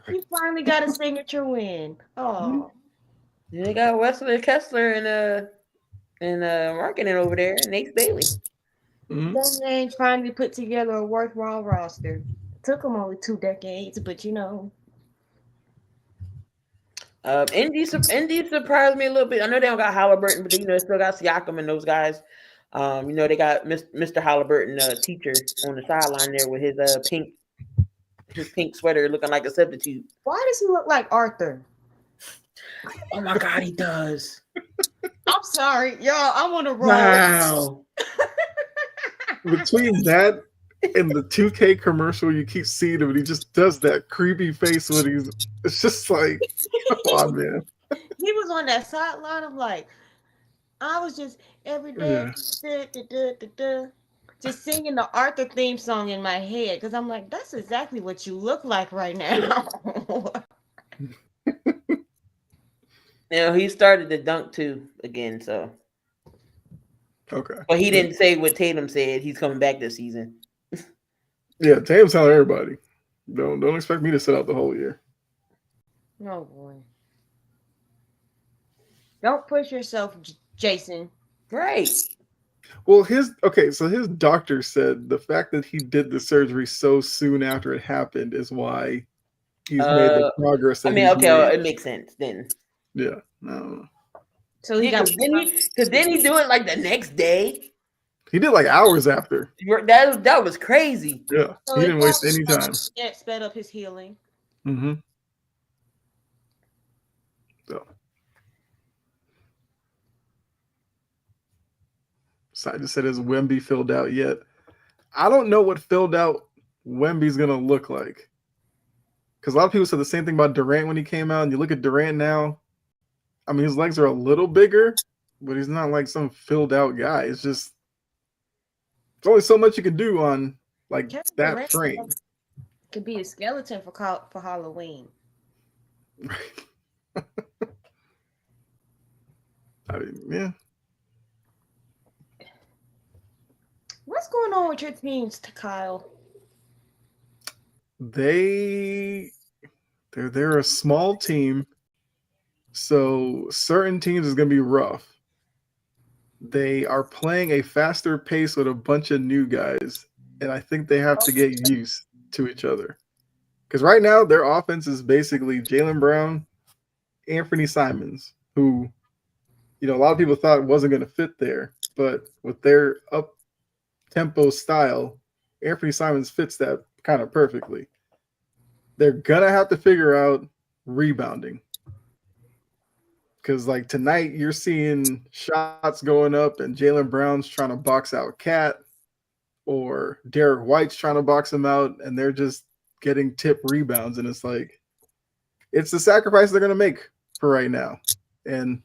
you finally got a signature win. Oh, they got Wesley Kessler and and marketing over there, Nate Bailey. Mhm. Some names finally put together a worthwhile roster. Took them only 2 decades, but you know. Indy surprised me a little bit. I know they don't got Halliburton, but they still got Siakam and those guys. They got Mr. Halliburton, teacher, on the sideline there with his pink sweater, looking like a substitute. Why does he look like Arthur? Oh my God, he does! I'm sorry, y'all. I'm on a roll. Wow. Between that and the 2K commercial, you keep seeing him, and he just does that creepy face when he's. It's just like, come on, man. He was on that sideline. I'm like, I was just every day, Yeah. just singing the Arthur theme song in my head because I'm like, that's exactly what you look like right now. He started to dunk too again. So, Okay. but he didn't say what Tatum said. He's coming back this season. Yeah, Tatum's telling everybody. Don't expect me to sit out the whole year. Oh boy. Don't push yourself, Jason. Right. Well, his doctor said the fact that he did the surgery so soon after it happened is why he's made the progress that he's okay, made. it makes sense then. Yeah, I don't know. So he got because then he do it like the next day. He did like hours after. That was crazy. Yeah, so he didn't waste probably any time. Yeah, sped up his healing. Mm-hmm. So I just said, is Wemby filled out yet? I don't know what filled out Wemby's gonna look like. Because a lot of people said the same thing about Durant when he came out, and you look at Durant now. I mean, his legs are a little bigger, but he's not like some filled out guy. It's just there's only so much you can do on like Kevin that Durant frame. Could be a skeleton for Halloween. I mean, yeah. What's going on with your teams, Kyle? They're a small team, so certain teams is gonna be rough. They are playing a faster pace with a bunch of new guys, and I think they have to get used to each other. Because right now their offense is basically Jaylen Brown, Anthony Simons, who, a lot of people thought wasn't going to fit there, but with their up tempo style, Anthony Simons fits that kind of perfectly. They're gonna have to figure out rebounding. Because like tonight, you're seeing shots going up, and Jaylen Brown's trying to box out Cat, or Derek White's trying to box him out, and they're just getting tip rebounds, and it's like it's the sacrifice they're gonna make for right now. And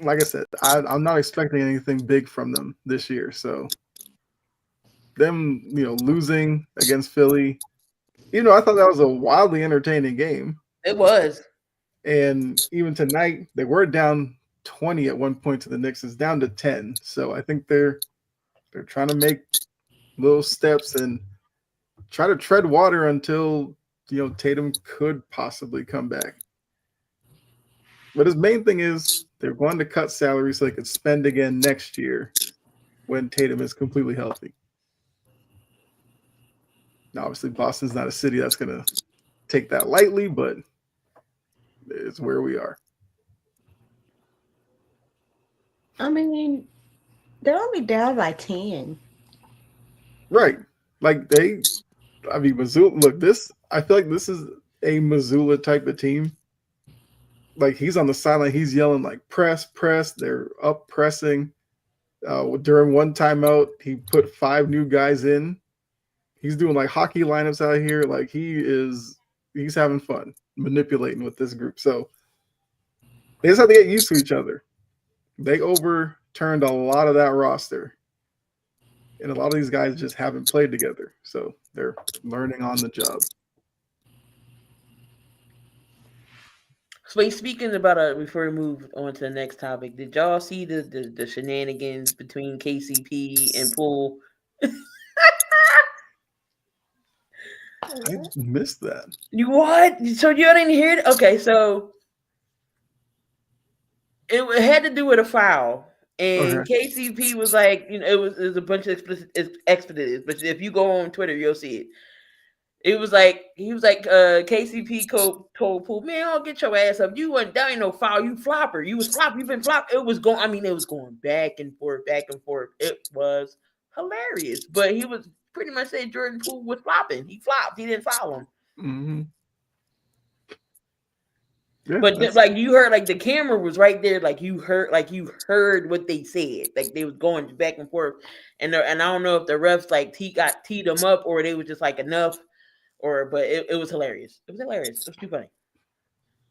like I said, I'm not expecting anything big from them this year. So them, losing against Philly, I thought that was a wildly entertaining game. It was. And even tonight, they were down 20 at one point to the Knicks. It's down to 10. So I think they're trying to make little steps and try to tread water until, Tatum could possibly come back. But his main thing is they're going to cut salaries so they could spend again next year when Tatum is completely healthy. Now, obviously, Boston's not a city that's going to take that lightly, but it's where we are. I mean, they're only down by 10. Right. Like Missoula, look, I feel like this is a Missoula type of team. Like he's on the sideline, he's yelling like press, press. They're up pressing. During one timeout, he put 5 new guys in. He's doing like hockey lineups out here. Like he's having fun manipulating with this group. So they just have to get used to each other. They overturned a lot of that roster. And a lot of these guys just haven't played together. So they're learning on the job. So speaking about before we move on to the next topic, did y'all see the shenanigans between KCP and Poole? I missed that. You what? So you didn't hear it? Okay, so It had to do with a foul. And Okay. KCP was like, it was a bunch of expletives. But if you go on Twitter, you'll see it. It was like he was like KCP told Poole, man, I'll get your ass up. You wasn't that ain't no foul. You flopper. You was flop. You been flop. It was going. I mean, it was going back and forth, back and forth. It was hilarious. But he was pretty much saying Jordan Poole was flopping. He flopped. He didn't foul him. Mm-hmm. Yeah, But that's like you heard, like the camera was right there. Like you heard what they said. Like they was going back and forth. And I don't know if the refs like got teed them up or they was just like enough. But it was hilarious. It was hilarious. It was too funny.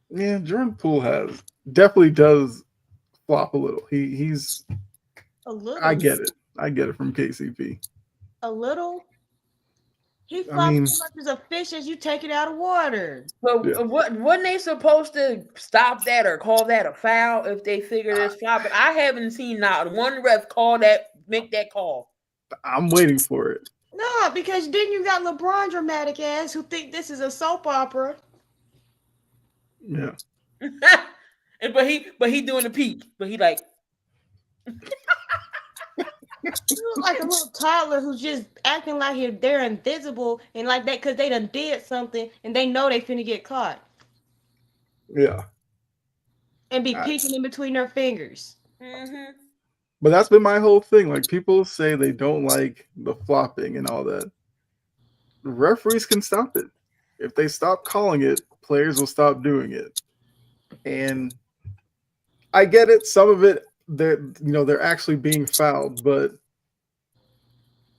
yeah. Jordan Poole definitely does flop a little. He's A I little, get it. I get it from KCP. a little. He I flops mean, as much as a fish as you take it out of water. yeah. But wasn't they supposed to stop that or call that a foul if they figure this flop? But I haven't seen not one ref make that call. I'm waiting for it. No, because then you got LeBron dramatic ass who think this is a soap opera. Yeah. but he doing the peak. But he like You look like a little toddler who's just acting like they're invisible and like that because they done did something and they know they finna get caught Yeah. and be I- peeking in between their fingers. mm-hmm. But that's been my whole thing. Like people say they don't like the flopping and all that. Referees can stop it. If they stop calling it, players will stop doing it. And I get it. Some of it, they're actually being fouled, but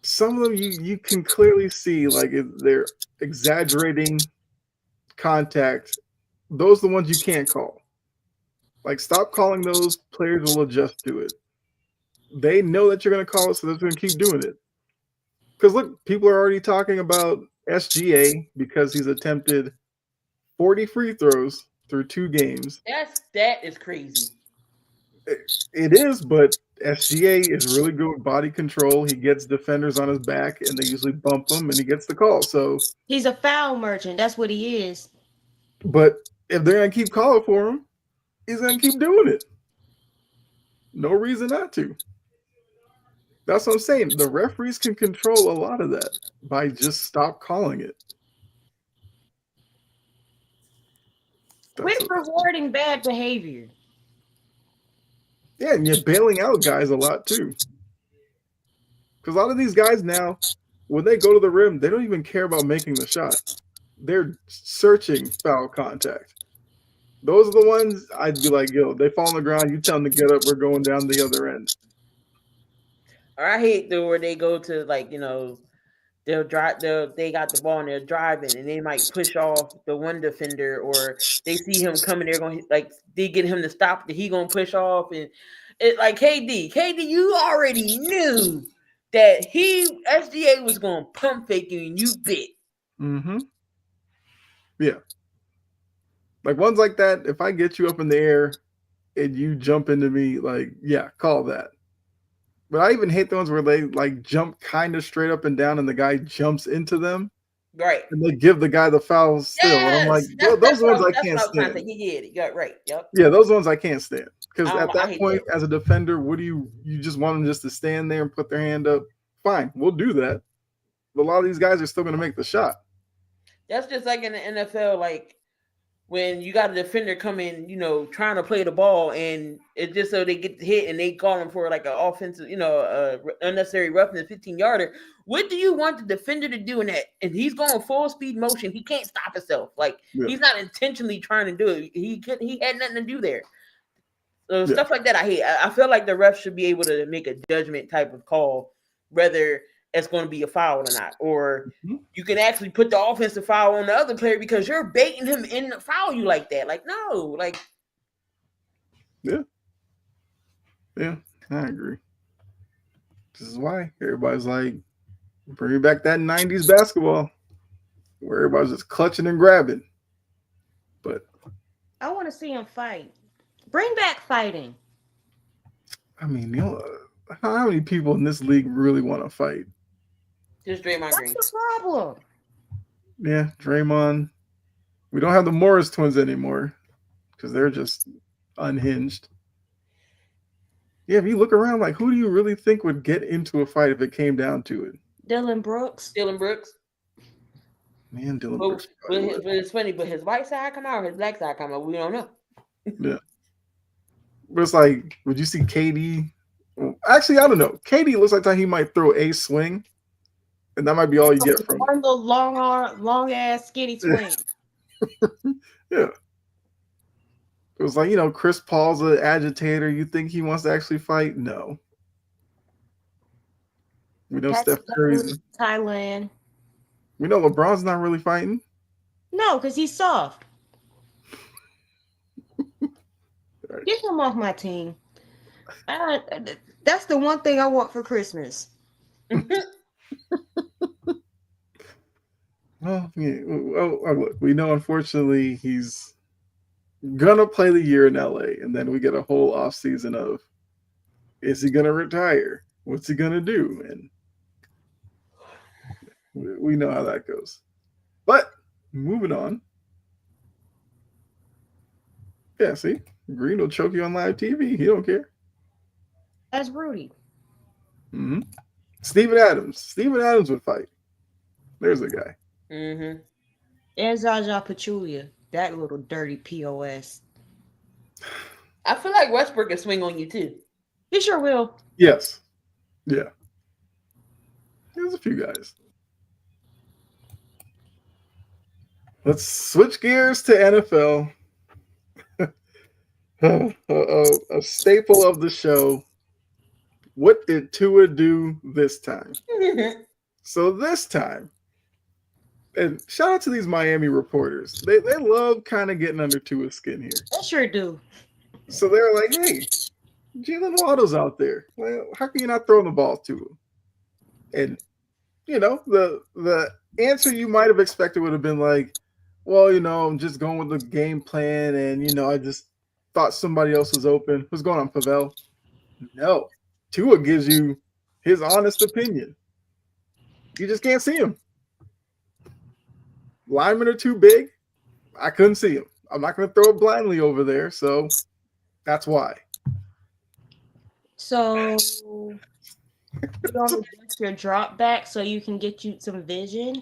some of them you can clearly see like they're exaggerating contact. Those are the ones you can't call. Like stop calling those. Players will adjust to it. They know that you're going to call it, so they're going to keep doing it. Because look, people are already talking about SGA because he's attempted 40 free throws through 2 games. That is crazy. It is, but SGA is really good with body control. He gets defenders on his back, and they usually bump him, and he gets the call. So, He's a foul merchant. That's what he is. but if they're going to keep calling for him, he's going to keep doing it. No reason not to. That's what I'm saying. The referees can control a lot of that by just stop calling it. Quit rewarding bad behavior. Yeah, and you're bailing out guys a lot too. Because a lot of these guys now, when they go to the rim, they don't even care about making the shot. They're searching foul contact. Those are the ones I'd be like, yo, they fall on the ground, you tell them to get up, we're going down the other end. Or I hate where they go to like, they'll drive they got the ball and they're driving and they might push off the one defender or they see him coming, they're going like they get him to stop, he gonna push off and it like KD, you already knew that SGA was gonna pump fake you and you bit. Mm-hmm. Yeah. Like ones like that, if I get you up in the air and you jump into me, like, yeah, call that. But I even hate the ones where they like jump kind of straight up and down and the guy jumps into them. Right. And they give the guy the foul still. Yes! And I'm like, well, those ones I can't stand. Yeah, right. Yep. Yeah, those ones I can't stand. Because at that point, that. as a defender, what do you just want them just to stand there and put their hand up? Fine, we'll do that. But a lot of these guys are still going to make the shot. That's just like in the NFL, like when you got a defender coming, trying to play the ball, and it's just so they get hit, and they call him for like an offensive, unnecessary roughness, 15-yarder. What do you want the defender to do in that? And he's going full speed motion. He can't stop himself. Like he's not intentionally trying to do it. He had nothing to do there. So stuff like that I hate. I feel like the refs should be able to make a judgment type of call, whether it's going to be a foul or not. Or you can actually put the offensive foul on the other player because you're baiting him in the foul you like that. Like, no. Like, yeah, I agree. This is why everybody's like, bring back that 90s basketball where everybody's just clutching and grabbing. But I want to see him fight. Bring back fighting. I mean, how many people in this league really want to fight? Just Draymond Green. What's the problem? Yeah, Draymond. We don't have the Morris twins anymore because they're just unhinged. Yeah, if you look around, like, who do you really think would get into a fight if it came down to it? Dylan Brooks. Dylan Brooks. Man, Dylan Brooks probably would. But it's funny, but his white side come out or his black side come out, we don't know. Yeah. But it's like, would you see KD? Well, actually, I don't know. KD looks like he might throw a swing, and that might be all you get from One little long arm, long ass skinny swing. yeah. It was like, Chris Paul's an agitator. You think he wants to actually fight? No. We know That's Steph Curry's. Thailand. We know LeBron's not really fighting. No, because he's soft. Right. Get him off my team. That's the one thing I want for Christmas. Well, yeah. Look, we know unfortunately he's gonna play the year in LA, and then we get a whole off season of, is he gonna retire? What's he gonna do? And we know how that goes. But moving on. Yeah, see, Green will choke you on live TV. He don't care. That's Rudy. Mm-hmm. Steven Adams. Steven Adams would fight. There's a guy. Mm-hmm. And Zaza Pachulia. That little dirty POS. I feel like Westbrook can swing on you too. He sure will. Yes. Yeah. There's a few guys. Let's switch gears to NFL. A staple of the show. What did Tua do this time? So this time, and shout out to these Miami reporters. They love kind of getting under Tua's skin here. They sure do. So they're like, hey, Jalen Waddle's out there. Well, how can you not throw the ball to him? And, the answer you might have expected would have been like, well, I'm just going with the game plan, and, I just thought somebody else was open. What's going on, Pavel? No. Tua gives you his honest opinion. You just can't see him. Linemen are too big. I couldn't see him. I'm not going to throw it blindly over there, so that's why. So you don't adjust your drop back so you can get you some vision.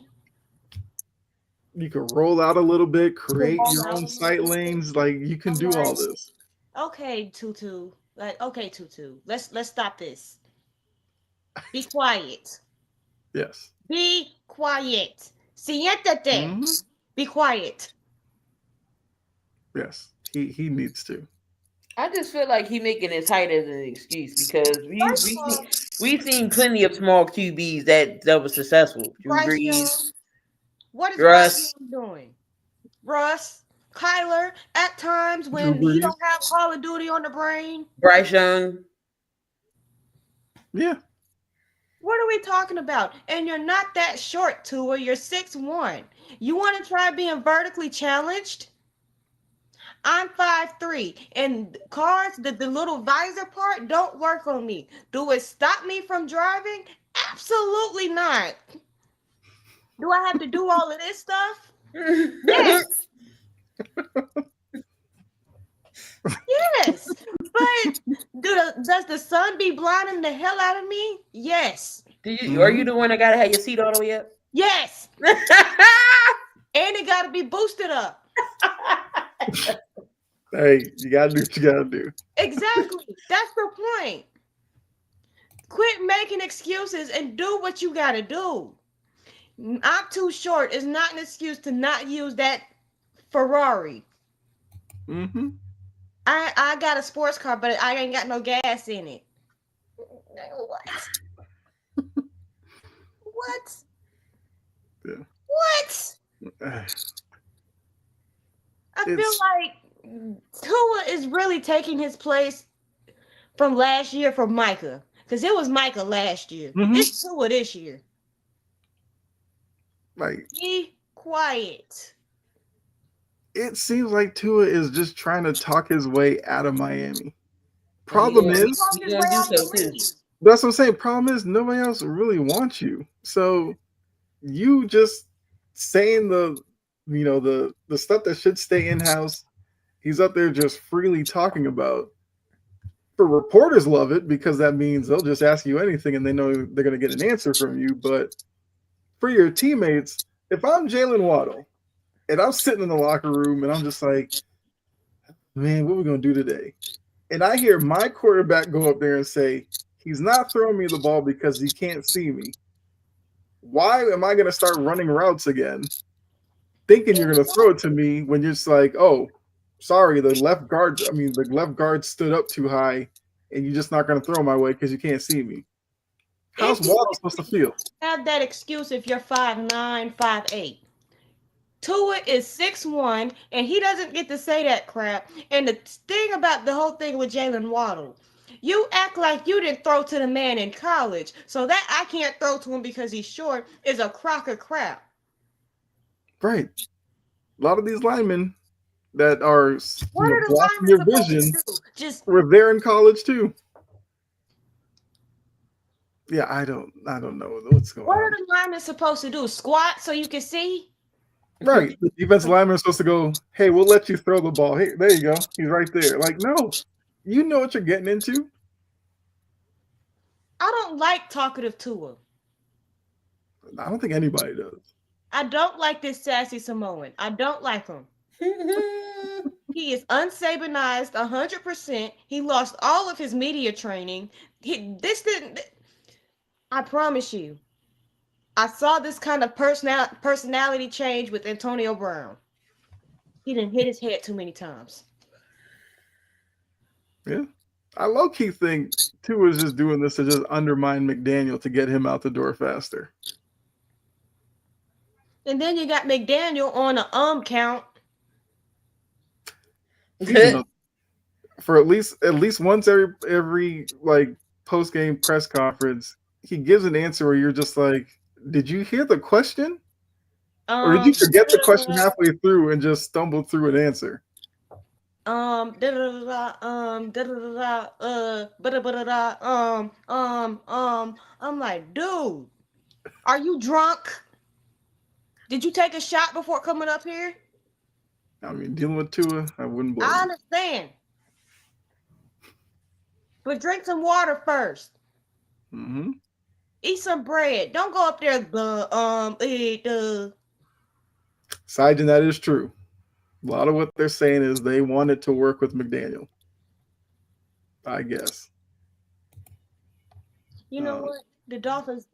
You can roll out a little bit, create your own sight lanes. Like, you can do all this. Okay, Tutu. Tutu. Let's stop this. Be quiet. Yes. Be quiet. Siéntate. Mm-hmm. Be quiet. Yes. He needs to. I just feel like he making his height as an excuse because we've seen plenty of small QBs that were successful. Drew Brees. What is Russ doing? Russ, Kyler, at times when you don't have Call of Duty on the brain. Bryce Young. Yeah. What are we talking about? And you're not that short, Tua. You're 6'1". You want to try being vertically challenged? I'm 5'3", and cars, the little visor part don't work on me. Do it stop me from driving? Absolutely not. Do I have to do all of this stuff? Yes. Yes. But does the sun be blinding the hell out of me? Yes. Are you the one that gotta have your seat all the way up? Yes. And it gotta be boosted up. Hey, you gotta do what you gotta do. Exactly. That's the point. Quit making excuses and do what you gotta do. I'm too short is not an excuse to not use that Ferrari. Mm-hmm. I got a sports car, but I ain't got no gas in it. What? What? Yeah. What? I feel like Tua is really taking his place from last year for Micah. Because it was Micah last year. Mm-hmm. It's Tua this year. Like, be quiet. It seems like Tua is just trying to talk his way out of Miami. Problem is, that's what I'm saying. Problem is, nobody else really wants you. So you just saying the stuff that should stay in house. He's up there just freely talking about. For reporters, love it because that means they'll just ask you anything and they know they're going to get an answer from you. But for your teammates, if I'm Jalen Waddle and I'm sitting in the locker room and I'm just like, man, what are we going to do today? And I hear my quarterback go up there and say, he's not throwing me the ball because he can't see me. Why am I going to start running routes again, thinking you're going to throw it to me when you're just like, oh, sorry, the left guard stood up too high and you're just not going to throw my way because you can't see me. How's Waddle supposed to feel? Have that excuse if you're 5'9", 5'8". Tua is 6'1", and he doesn't get to say that crap. And the thing about the whole thing with Jalen Waddle, you act like you didn't throw to the man in college, so that I can't throw to him because he's short is a crock of crap. Right. A lot of these linemen that are What are the blocking linemen your supposed vision to do? Just were there in college too. Yeah, I don't know what's going what on. are the linemen supposed to do? Squat so you can see? Right. The defensive lineman is supposed to go, hey, we'll let you throw the ball. Hey, there you go. He's right there. Like, no, you know what you're getting into. I don't like talkative Tua. I don't think anybody does. I don't like this sassy Samoan. I don't like him. He is unsabanized 100%. He lost all of his media training. I promise you. I saw this kind of personality change with Antonio Brown. He didn't hit his head too many times. Yeah. I low-key think Tua is just doing this to just undermine McDaniel to get him out the door faster. And then you got McDaniel on an count. For at least once every like post-game press conference, he gives an answer where you're just like, did you hear the question? Or did you forget the question halfway through and just stumble through an answer? I'm like, dude, are you drunk? Did you take a shot before coming up here? I mean, dealing with Tua, I wouldn't blame I you. understand. But drink some water first. Mm-hmm. Eat some bread. Don't go up there, Side, that is true. A lot of what they're saying is they wanted to work with McDaniel. I guess. You know what? The Dolphins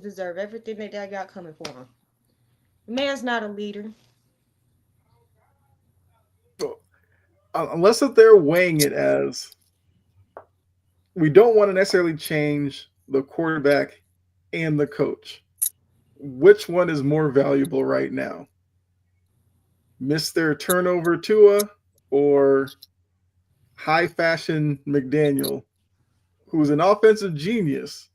deserve everything that they got coming for them. The man's not a leader. Unless if they're weighing it as we don't want to necessarily change the quarterback and the coach. Which one is more valuable right now? Mr. Turnover Tua or high fashion McDaniel, who's an offensive genius,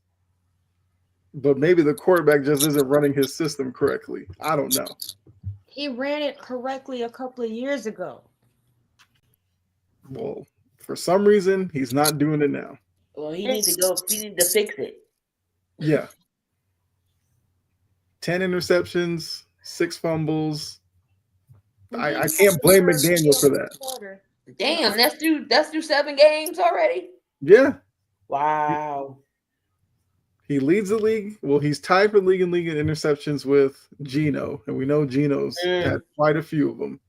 but maybe the quarterback just isn't running his system correctly. I don't know. He ran it correctly a couple of years ago. Well, for some reason, he's not doing it now. Well, he needs to fix it. Yeah. 10 interceptions, 6 fumbles. I can't blame McDaniel for that. Damn, that's through 7 games already? Yeah. Wow. He leads the league. Well, he's tied for league in interceptions with Geno, and we know Geno's had quite a few of them,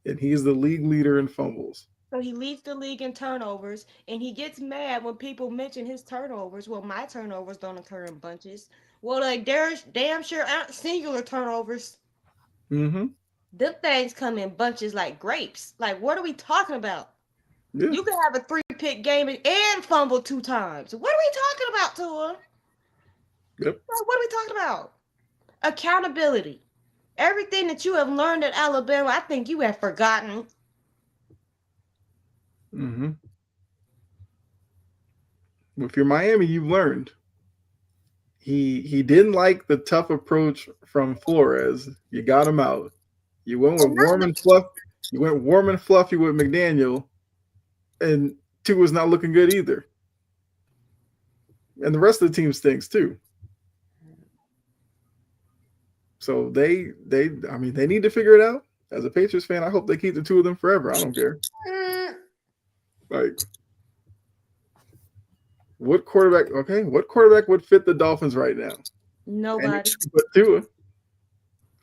and he's the league leader in fumbles. So he leads the league in turnovers, and he gets mad when people mention his turnovers. Well, my turnovers don't occur in bunches. Well, like there's damn sure aren't singular turnovers. Mm-hmm. Them things come in bunches like grapes. Like, what are we talking about? Yeah. You can have a 3-pick game and fumble 2 times. What are we talking about, Tua? Yep. What are we talking about? Accountability. Everything that you have learned at Alabama, I think you have forgotten. Mm-hmm. If you're Miami, you've learned. He didn't like the tough approach from Flores. You got him out. You went with warm and fluff. You went warm and fluffy with McDaniel, and Tua's not looking good either. And the rest of the team stinks too. So they need to figure it out. As a Patriots fan, I hope they keep the 2 of them forever. I don't care. Like, What quarterback? Okay, what quarterback would fit the Dolphins right now? Nobody. But Tua.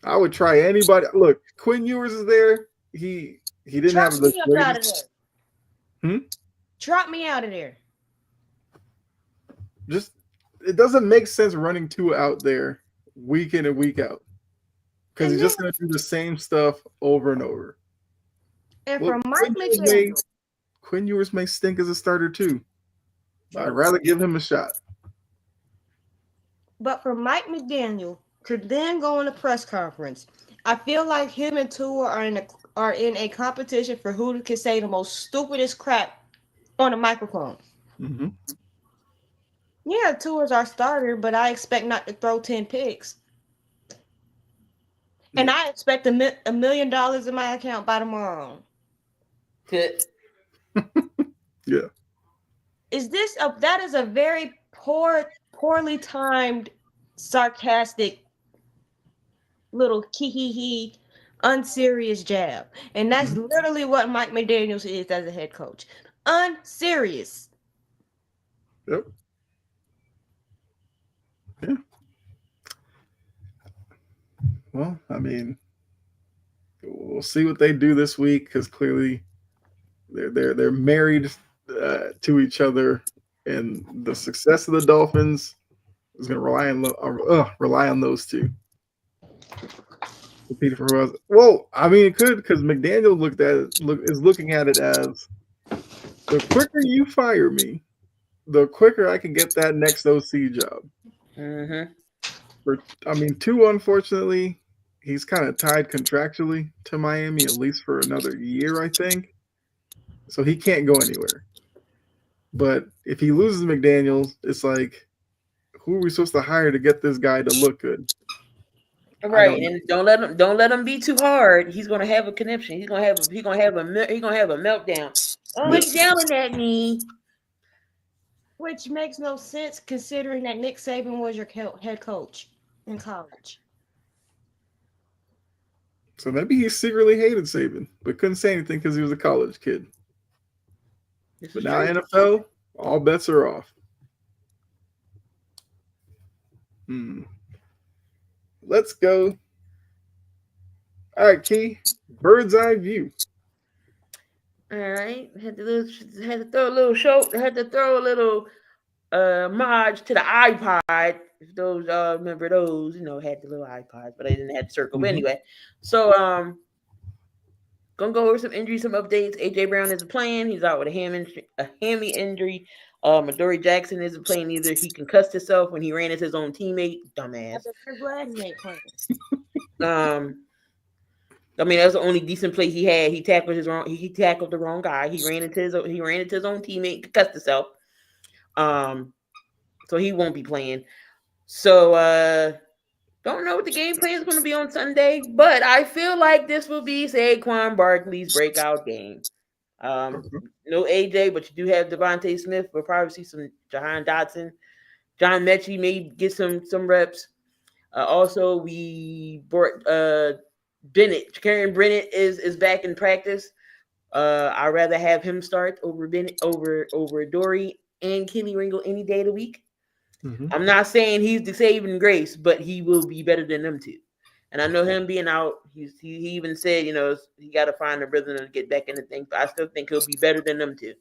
I would try anybody. Look, Quinn Ewers is there. He didn't Trot have the me up out of greatest. there. Trot me out of there. Just it doesn't make sense running Tua out there week in and week out because And he's then, just going to do the same stuff over and over. and Look, for Mike McDaniel, Quinn Ewers may stink as a starter too. I'd rather give him a shot. but for Mike McDaniel to then go on a press conference, I feel like him and Tua are in a competition for who can say the most stupidest crap on a microphone. Mm-hmm. Yeah, Tua's our starter, but I expect not to throw 10 picks. And I expect $1 million in my account by tomorrow. Good. Yeah. That is a very poorly timed, sarcastic little hee unserious jab. And that's literally what Mike McDaniels is as a head coach. Unserious. Yep. Yeah. Well, I mean, we'll see what they do this week because clearly they're married to each other, and the success of the Dolphins is going to rely on those two. Well, I mean, it could because McDaniel is looking at it as the quicker you fire me, the quicker I can get that next OC job. Mm-hmm. Tua, unfortunately, he's kind of tied contractually to Miami at least for another year, I think. So he can't go anywhere. But if he loses McDaniels, it's like, who are we supposed to hire to get this guy to look good? Right, and don't let him be too hard. He's gonna have a conniption. He's gonna have a meltdown. Oh, he's yelling at me. Which makes no sense considering that Nick Saban was your head coach in college. So maybe he secretly hated Saban, but couldn't say anything because he was a college kid. But now NFL, all bets are off. Let's go. All right, Key. Bird's eye view. All right, had to throw a little homage to the iPod. If those remember those, had the little iPods, but I didn't have the circle. But anyway, so gonna go over some injuries, some updates. AJ Brown isn't playing. He's out with a hammy injury. Adoree Jackson isn't playing either. He concussed himself when he ran into his own teammate. Dumbass. That's the only decent play he had. He tackled the wrong guy. He ran into his own teammate, concussed himself. So he won't be playing. So don't know what the game plan is going to be on Sunday, but I feel like this will be Saquon Barkley's breakout game. No AJ, but you do have Devontae Smith. We'll probably see some Jahan Dotson. John Mechie may get some reps. Also, we brought Bennett. Karen Bennett is back in practice. I'd rather have him start over Bennett over Adoree and Kenny Ringo any day of the week. I'm not saying he's the saving grace, but he will be better than them two. And I know him being out, he even said, he got to find a rhythm to get back in the thing. But I still think he'll be better than them two.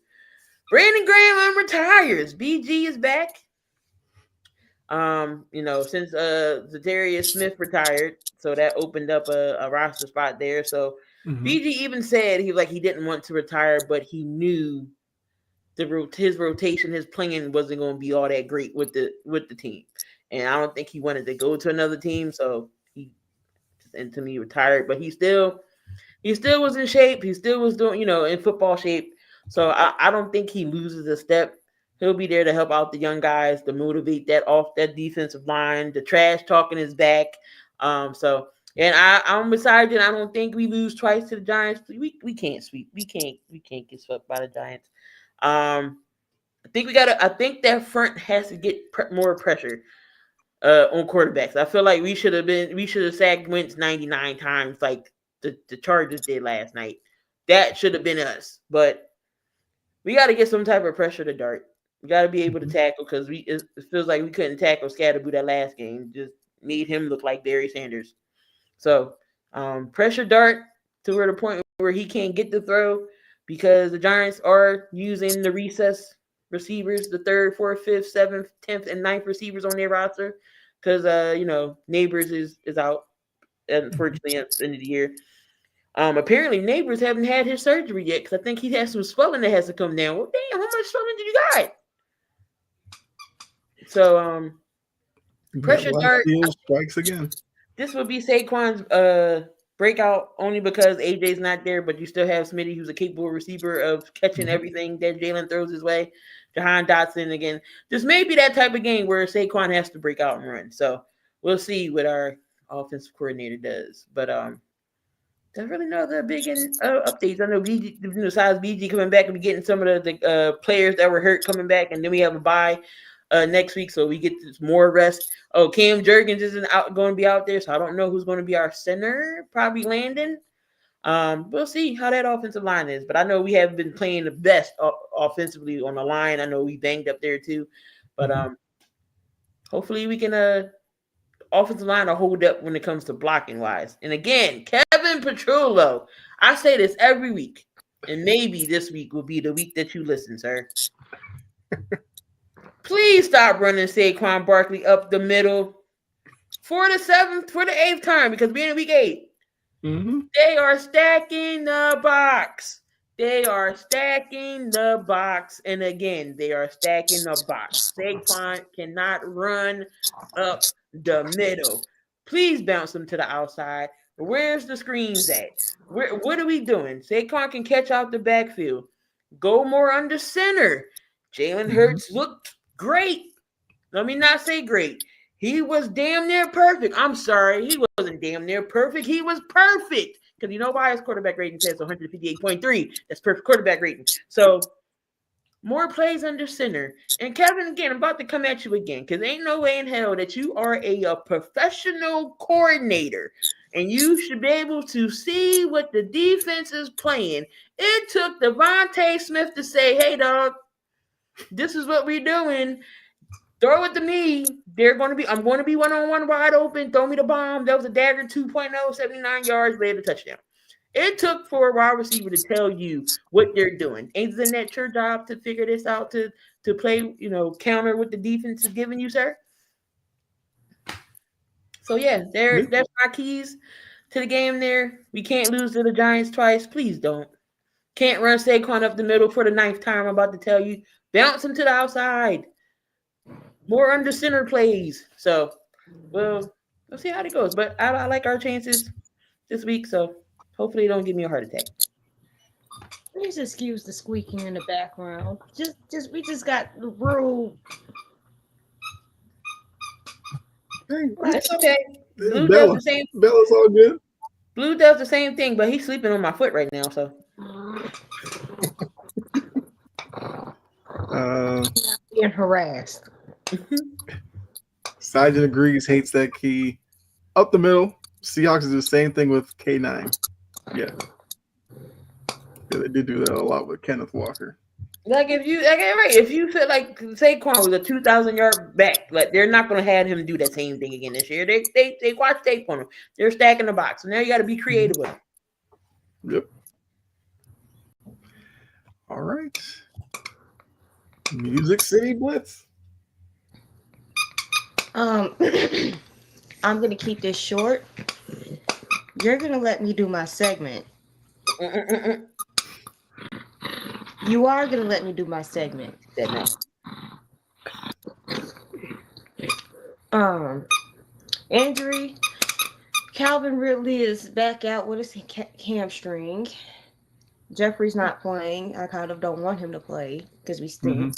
Brandon Graham retires. BG is back. Since Zadarius Smith retired, so that opened up a roster spot there. So BG even said he didn't want to retire, but he knew his rotation, his playing wasn't going to be all that great with the team, and I don't think he wanted to go to another team. So he just to me retired, but he still was in shape. He still was doing in football shape. So I don't think he loses a step. He'll be there to help out the young guys, to motivate that defensive line. The trash talking is back. And I'm excited. I don't think we lose twice to the Giants. We can't sweep. We can't get swept by the Giants. I think that front has to get more pressure on quarterbacks. I feel like we should have sacked Wentz 99 times like the Chargers did last night. That should have been us, but we got to get some type of pressure to Dart. We got to be able to tackle because it feels like we couldn't tackle Scatterboo that last game. Just made him look like Barry Sanders. So pressure dart to where the point where he can't get the throw because the Giants are using the recess receivers, the 3rd, 4th, 5th, 7th, 10th, and 9th receivers on their roster because Neighbors is out, unfortunately, at the end of the year. Apparently Neighbors haven't had his surgery yet because I think he has some swelling that has to come down. Well, damn, how much swelling did you got? So pressure dart strikes again. This would be Saquon's breakout only because AJ's not there, but you still have Smitty, who's a capable receiver of catching everything that Jalen throws his way. Jahan Dotson again. This may be that type of game where Saquon has to break out and run. So we'll see what our offensive coordinator does. But there's really no other big updates. I know BG, besides BG coming back and we getting some of the players that were hurt coming back, and then we have a bye next week, so we get more rest. Oh, Cam Jurgens isn't going to be out there, so I don't know who's going to be our center. Probably Landon. We'll see how that offensive line is, but I know we have been playing the best offensively on the line. I know we banged up there too, but hopefully we can offensive line will hold up when it comes to blocking wise. And again, Kevin Petrullo, I say this every week, and maybe this week will be the week that you listen, sir. Please stop running Saquon Barkley up the middle for the 8th time because we're in week 8. They are stacking the box. They are stacking the box. And again, they are stacking the box. Saquon cannot run up the middle. Please bounce them to the outside. Where's the screens at? What are we doing? Saquon can catch out the backfield. Go more under center. Jalen Hurts looked great. Let me not say great. He was damn near perfect. I'm sorry. He wasn't damn near perfect. He was perfect. Because you know why his quarterback rating says 158.3. That's perfect quarterback rating. So more plays under center. And Kevin, again, I'm about to come at you again because ain't no way in hell that you are a professional coordinator and you should be able to see what the defense is playing. It took Devontae Smith to say, hey, dog, this is what we're doing. Throw it to me. I'm going to be one-on-one wide open. Throw me the bomb. That was a dagger 2.0, 79 yards, later a touchdown. It took for a wide receiver to tell you what they're doing. Isn't that your job to figure this out, to play, counter what the defense is giving you, sir? So, yeah, that's my keys to the game there. We can't lose to the Giants twice. Please don't. Can't run Saquon up the middle for the 9th time. I'm about to tell you. Bounce him to the outside. More under center plays. So, we'll see how it goes. But I like our chances this week, so hopefully don't give me a heart attack. Please excuse the squeaking in the background. We just got real. It's okay. Blue Bella, does the same. Bella's all good. Blue does the same thing, but he's sleeping on my foot right now. So Being harassed. Sajin agrees, hates that key. Up the middle, Seahawks do the same thing with K9. Yeah, they did do that a lot with Kenneth Walker. If you feel like Saquon was a 2,000-yard back, like they're not going to have him do that same thing again this year. They watch tape on him. They're stacking the box, so now you got to be creative with him. Yep. All right. Music City Blitz. I'm gonna keep this short. You're gonna let me do my segment. You are gonna let me do my segment. Injury. Calvin Ridley is back out with his hamstring. Jeffrey's not playing. I kind of don't want him to play because we stink.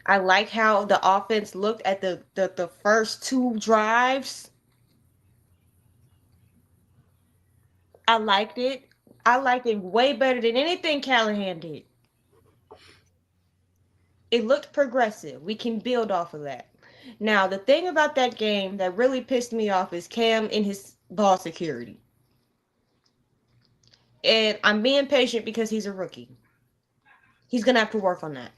I like how the offense looked at the first 2 drives. I liked it. I liked it way better than anything Callahan did. It looked progressive. We can build off of that. Now, the thing about that game that really pissed me off is Cam and his ball security. And I'm being patient because he's a rookie. He's gonna have to work on that.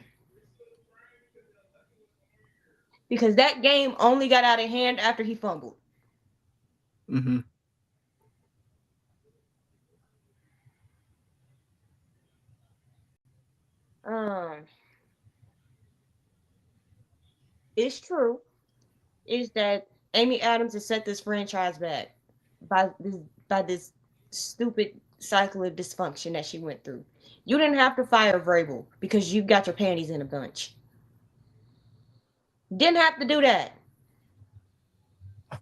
Because that game only got out of hand after he fumbled. Mm-hmm. Um, it's true is that Amy Adams has set this franchise back by this stupid cycle of dysfunction that she went through. You didn't have to fire Vrabel because you got your panties in a bunch. Didn't have to do that.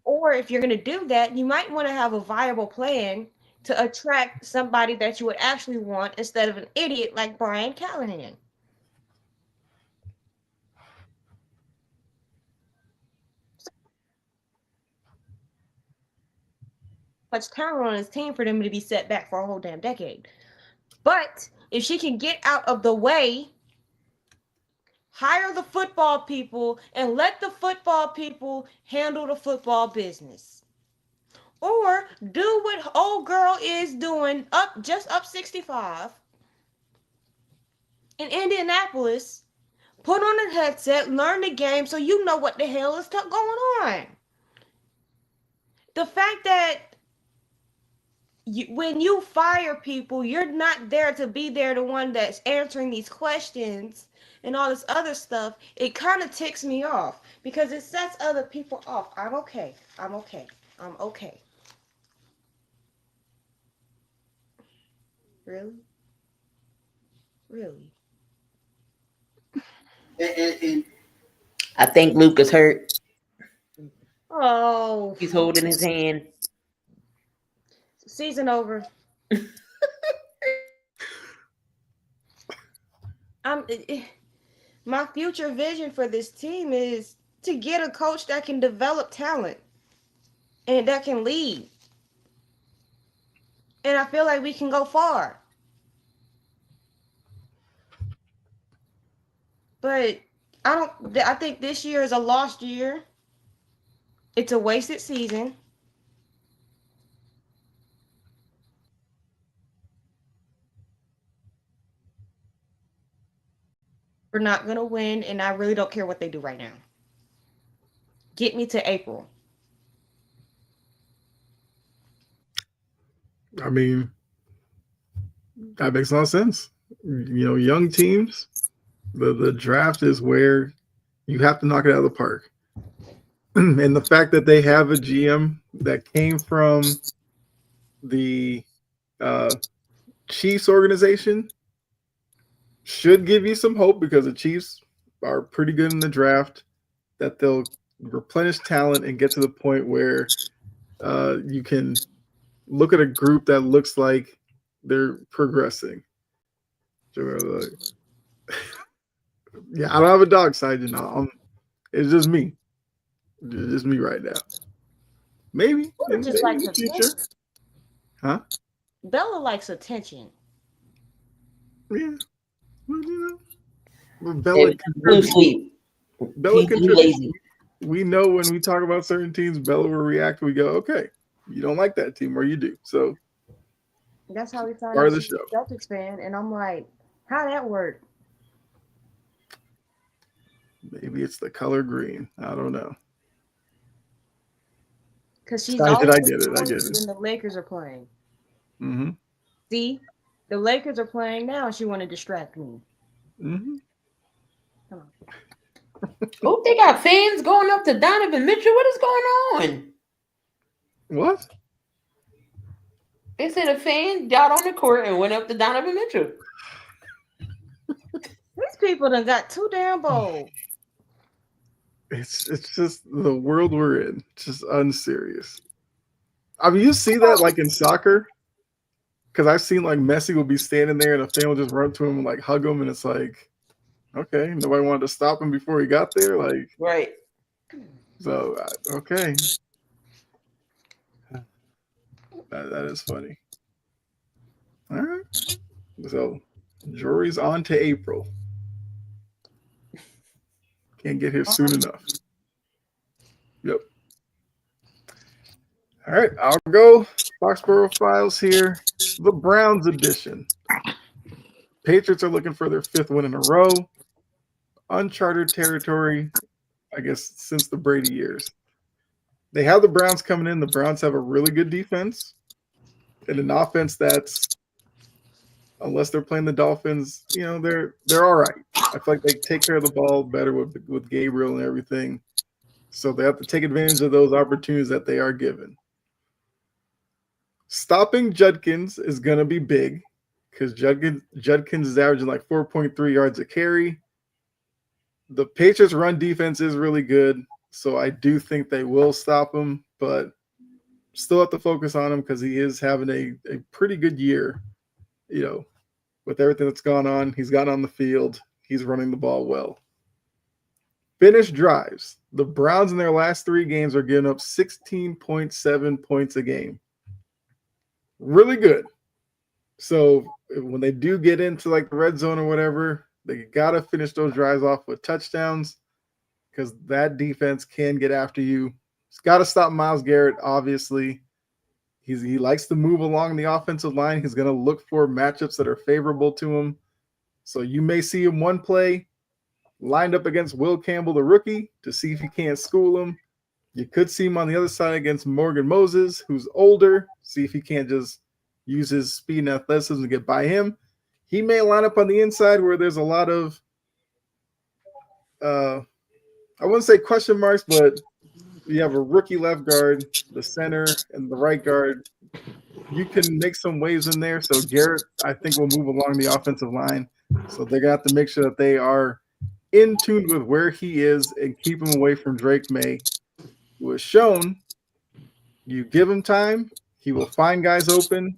Or if you're going to do that, you might want to have a viable plan to attract somebody that you would actually want instead of an idiot like Brian Callahan. Much talent on his team for them to be set back for a whole damn decade. But if she can get out of the way, hire the football people and let the football people handle the football business. Or do what old girl is doing up 65 in Indianapolis. Put on a headset, learn the game so you know what the hell is going on. The fact that when you fire people, you're not there to be there, the one that's answering these questions and all this other stuff. It kind of ticks me off because it sets other people off. I'm okay. I'm okay. I'm okay. Really? Really? I think Luke is hurt. Oh. He's holding his hand. Season over. My future vision for this team is to get a coach that can develop talent and that can lead. And I feel like we can go far. But I think this year is a lost year. It's a wasted season. We're not going to win, and I really don't care what they do right now. Get me to April. I mean, that makes a lot of sense. You know, young teams, the draft is where you have to knock it out of the park. And the fact that they have a GM that came from the Chiefs organization should give you some hope because the Chiefs are pretty good in the draft, that they'll replenish talent and get to the point where you can look at a group that looks like they're progressing. Yeah, I don't have a dog side, you know. It's just me. It's just me right now. Maybe in Just likes the future. attention. Huh? Bella likes attention. Yeah. Well, you know. Bella Blue sleep. contributes. We know when we talk about certain teams, Bella will react. We go, okay, you don't like that team, or you do. So that's how we found part out of the she's show. a Celtics fan, and I'm like, how that work? Maybe it's the color green. I don't know. Because she's I always get it. when the Lakers are playing. Mm-hmm. See, the Lakers are playing now, and she want to distract me. Mm-hmm. Come on. Oh, they got fans going up to Donovan Mitchell. What is going on? What? They said a fan got on the court and went up to Donovan Mitchell. These people done got too damn bold. It's just the world we're in. It's just unserious. I mean, you see that like in soccer, because I've seen like Messi will be standing there and a fan will just run to him and like hug him, and it's like, okay, nobody wanted to stop him before he got there, like right. So okay, that is funny. All right, so jury's on to April. Can't get here soon enough. Yep. All right, I'll go Foxborough Files here. The Browns edition. Patriots are looking for their 5th win in a row. Uncharted territory, I guess, since the Brady years. They have the Browns coming in. The Browns have a really good defense and an offense that's, unless they're playing the Dolphins, they're all right. I feel like they take care of the ball better with Gabriel and everything. So they have to take advantage of those opportunities that they are given. Stopping Judkins is going to be big because Judkins is averaging like 4.3 yards a carry. The Patriots' run defense is really good, so I do think they will stop him, but still have to focus on him because he is having a pretty good year, with everything that's gone on. He's gotten on the field. He's running the ball well. Finished drives. The Browns in their last 3 games are giving up 16.7 points a game. Really good. So when they do get into like the red zone or whatever, they got to finish those drives off with touchdowns because that defense can get after you. It's got to stop Myles Garrett, obviously. He likes to move along the offensive line. He's going to look for matchups that are favorable to him. So you may see him one play lined up against Will Campbell, the rookie, to see if he can't school him. You could see him on the other side against Morgan Moses, who's older, see if he can't just use his speed and athleticism to get by him. He may line up on the inside where there's a lot of, I wouldn't say question marks, but you have a rookie left guard, the center, and the right guard. You can make some waves in there. So Garrett, I think, will move along the offensive line. So they're going to have to make sure that they are in tune with where he is and keep him away from Drake May, who has shown you give him time, he will find guys open.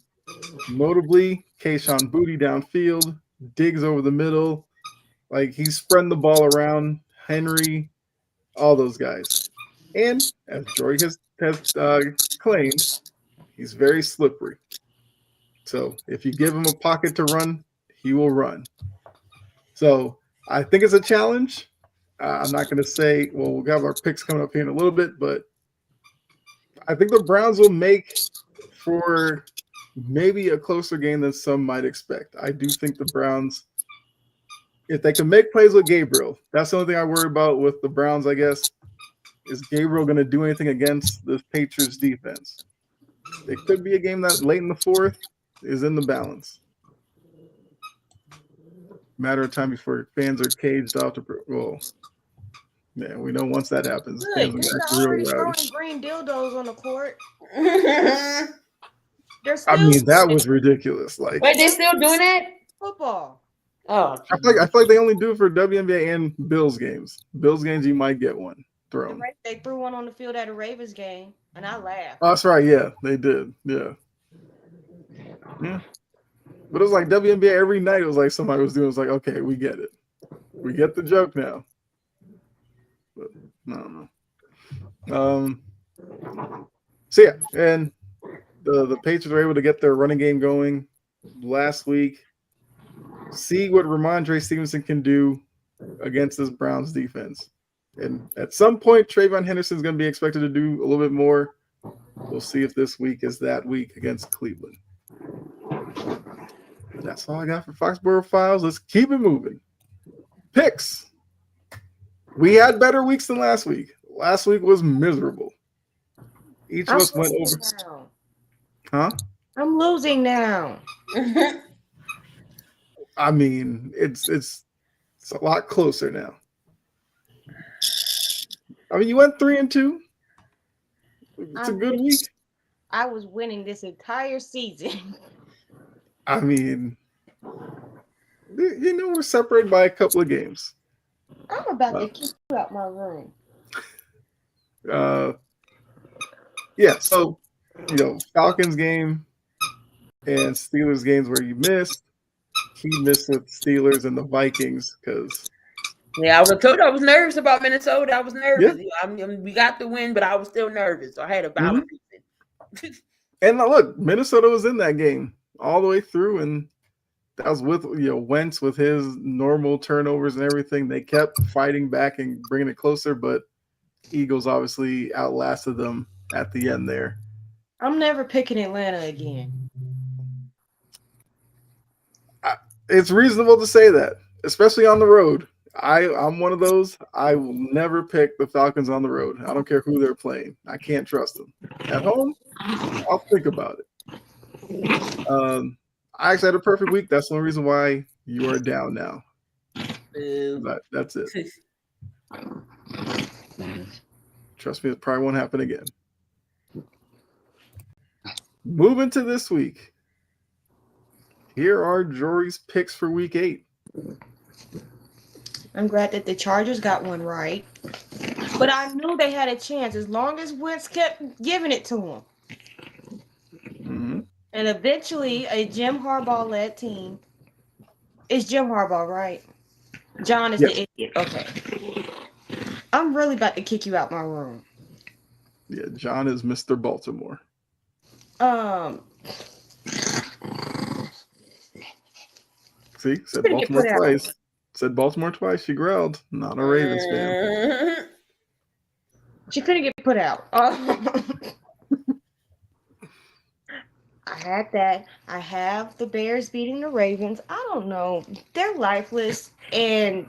Notably, Kayshon Boutte downfield, Diggs over the middle. Like, he's spreading the ball around. Henry, all those guys. And as Jory has claimed, he's very slippery. So if you give him a pocket to run, he will run. So I think it's a challenge. I'm not going to say, well, we'll have our picks coming up here in a little bit, but I think the Browns will make for maybe a closer game than some might expect. I do think the Browns, if they can make plays with Gabriel, that's the only thing I worry about with the Browns, I guess. Is Gabriel going to do anything against the Patriots defense? It could be a game that late in the 4th is in the balance. Matter of time before fans are caged off to yeah, we know once that happens, fans They're are already really throwing loud. green dildos on the court. I mean, that was ridiculous. Like, Wait, they still doing that? Football. Oh, I feel like they only do it for WNBA and Bills games. Bills games, you might get one thrown. They threw one on the field at a Ravens game, and I laughed. Oh, that's right. Yeah, they did. Yeah. But it was like WNBA every night. It was like somebody was doing. It was like, okay, we get it. We get the joke now. But no. So yeah, and the Patriots were able to get their running game going last week. See what Ramondre Stevenson can do against this Browns defense. And at some point, Trayvon Henderson is going to be expected to do a little bit more. We'll see if this week is that week against Cleveland. That's all I got for Foxborough Files. Let's keep it moving. Picks. We had better weeks than last week. Last week was miserable. Each of us went over. Now. Huh? I'm losing now. I mean, it's a lot closer now. I mean, you went 3-2. It's a good week. I was winning this entire season. I mean, we're separated by a couple of games. I'm about to kick you out my room. Yeah, so, Falcons game and Steelers games where you missed. He missed with Steelers and the Vikings because... Yeah, I told you I was nervous about Minnesota. I was nervous. Yeah. We got the win, but I was still nervous. So I had a balance. Mm-hmm. And look, Minnesota was in that game all the way through, and that was with Wentz with his normal turnovers and everything. They kept fighting back and bringing it closer, but Eagles obviously outlasted them at the end there. I'm never picking Atlanta again. It's reasonable to say that, especially on the road. I'm one of those. I will never pick the Falcons on the road. I don't care who they're playing. I can't trust them. At home, I'll think about it. I actually had a perfect week. That's the only reason why you are down now. That's it. Trust me, it probably won't happen again. Moving to this week. Here are Jory's picks for week 8. I'm glad that the Chargers got one right. But I knew they had a chance as long as Wentz kept giving it to them. Mm-hmm. And eventually, a Jim Harbaugh-led team. It's Jim Harbaugh, right? John is the idiot. Okay. I'm really about to kick you out my room. Yeah, John is Mr. Baltimore. See, said Baltimore twice. Said Baltimore twice. She growled. Not a Ravens fan. She couldn't get put out. I had that. I have the Bears beating the Ravens. I don't know. They're lifeless. And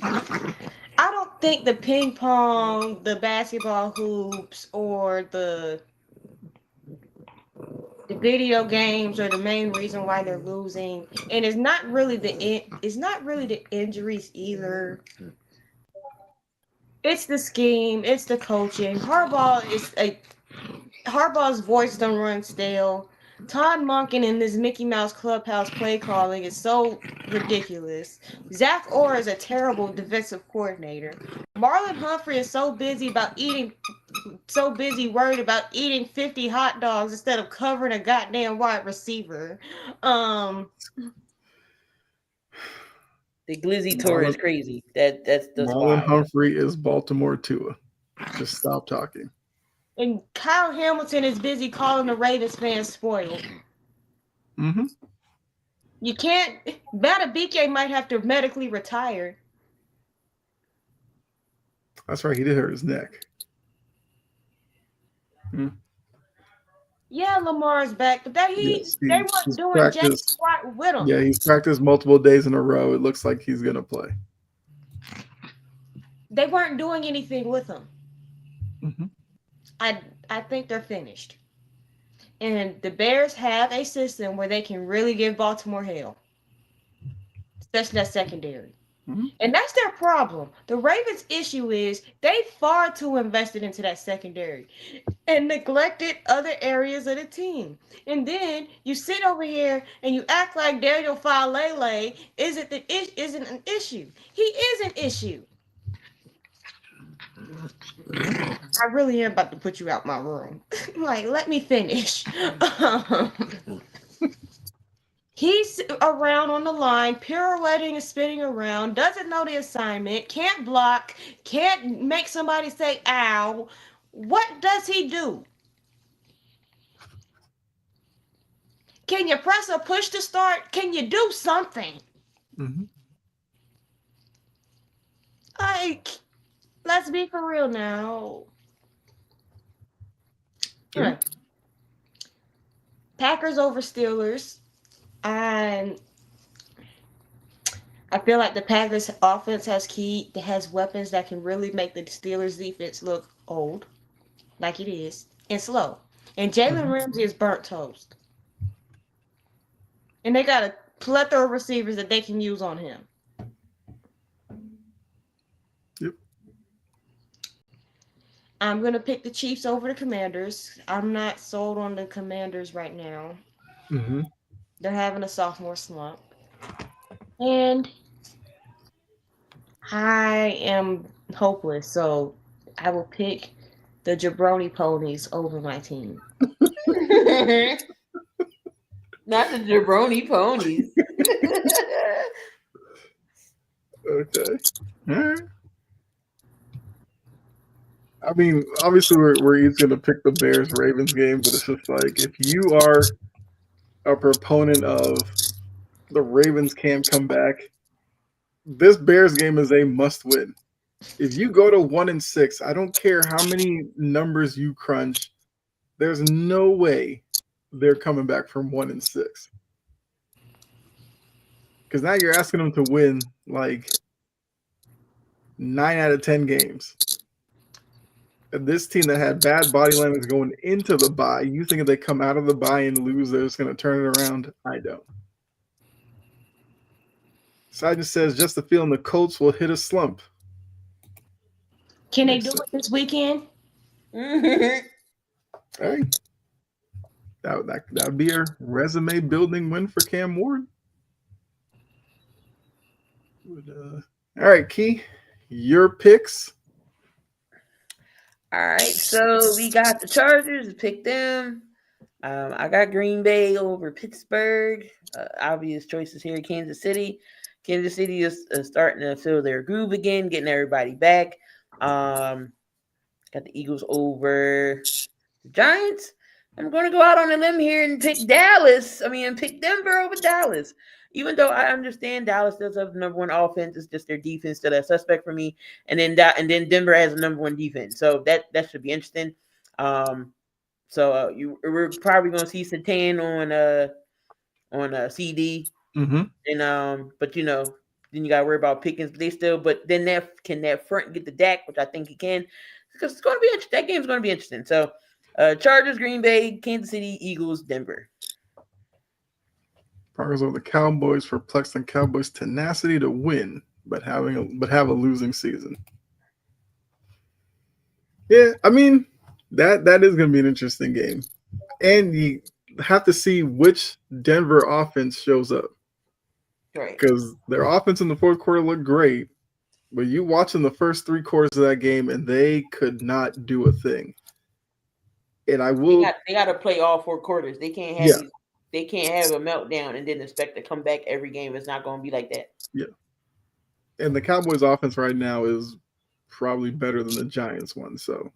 I don't think the ping pong, the basketball hoops, or the video games are the main reason why they're losing. And it's not really the injuries either. It's the scheme, it's the coaching. Harbaugh's voice don't run stale. Todd Monken in this Mickey Mouse Clubhouse play calling is so ridiculous. Zach Orr is a terrible defensive coordinator. Marlon Humphrey is so busy worried about eating 50 hot dogs instead of covering a goddamn wide receiver. The Glizzy tour is crazy. That's Marlon wild. Humphrey is Baltimore Tua. Just stop talking. And Kyle Hamilton is busy calling the Ravens fans spoiled. Mm-hmm. You can't. Matabike might have to medically retire. That's right. He did hurt his neck. Yeah, Lamar's back, but they weren't doing jack squat with him. Yeah, he's practiced multiple days in a row. It looks like he's gonna play. They weren't doing anything with him. Mm-hmm. I think they're finished. And the Bears have a system where they can really give Baltimore hell, especially that secondary. Mm-hmm. And that's their problem. The Ravens' issue is they far too invested into that secondary and neglected other areas of the team. And then you sit over here and you act like Daniel Falele isn't an issue. He is an issue. I really am about to put you out my room. Like, let me finish. He's around on the line, pirouetting and spinning around, doesn't know the assignment, can't block, can't make somebody say, ow. What does he do? Can you press or push to start? Can you do something? Mm-hmm. Like, let's be for real now. Yeah. Packers over Steelers. And I feel like the Packers offense has weapons that can really make the Steelers defense look old, like it is, and slow. And Jalen Ramsey is burnt toast. And they got a plethora of receivers that they can use on him. Yep. I'm going to pick the Chiefs over the Commanders. I'm not sold on the Commanders right now. Mm-hmm. They're having a sophomore slump. And I am hopeless, so I will pick the Jabroni Ponies over my team. Not the Jabroni Ponies. Okay. All right. I mean, obviously, we're each going to pick the Bears-Ravens game, but it's just like, if you are a proponent of the Ravens can't come back, this Bears game is a must-win. If you go to 1-6, I don't care how many numbers you crunch, there's no way they're coming back from 1-6. Because now you're asking them to win like 9 out of 10 games. And this team that had bad body language going into the bye, you think if they come out of the bye and lose, they're just going to turn it around? I don't. Sergeant says just the feeling the Colts will hit a slump. Can they do it this weekend? Hey, that would be a resume building win for Cam Ward. All right, Key, your picks. All right, so we got the Chargers. Pick them. I got Green Bay over Pittsburgh. Obvious choices here. Kansas City. Kansas City is starting to feel their groove again, getting everybody back. Got the Eagles over the Giants. I'm going to go out on a limb here and pick Dallas. Pick Denver over Dallas. Even though I understand Dallas does have the number one offense, it's just their defense still a suspect for me. And then Denver has a number one defense, so that should be interesting. We're probably going to see Satan on CD, and but then you got to worry about Pickens. But then that front get the Dak, which I think he can, because it's going to be interesting. That game's going to be interesting. So, Chargers, Green Bay, Kansas City, Eagles, Denver. Packers over the Cowboys for Plex and Cowboys' tenacity to win, but have a losing season. Yeah, that is going to be an interesting game, and you have to see which Denver offense shows up, right? Because their offense in the fourth quarter looked great, but you watching the first 3 quarters of that game, and they could not do a thing. And they got to play all 4 quarters. They can't have they can't have a meltdown and then expect to come back every game. It's not going to be like that. Yeah. And the Cowboys offense right now is probably better than the Giants one. So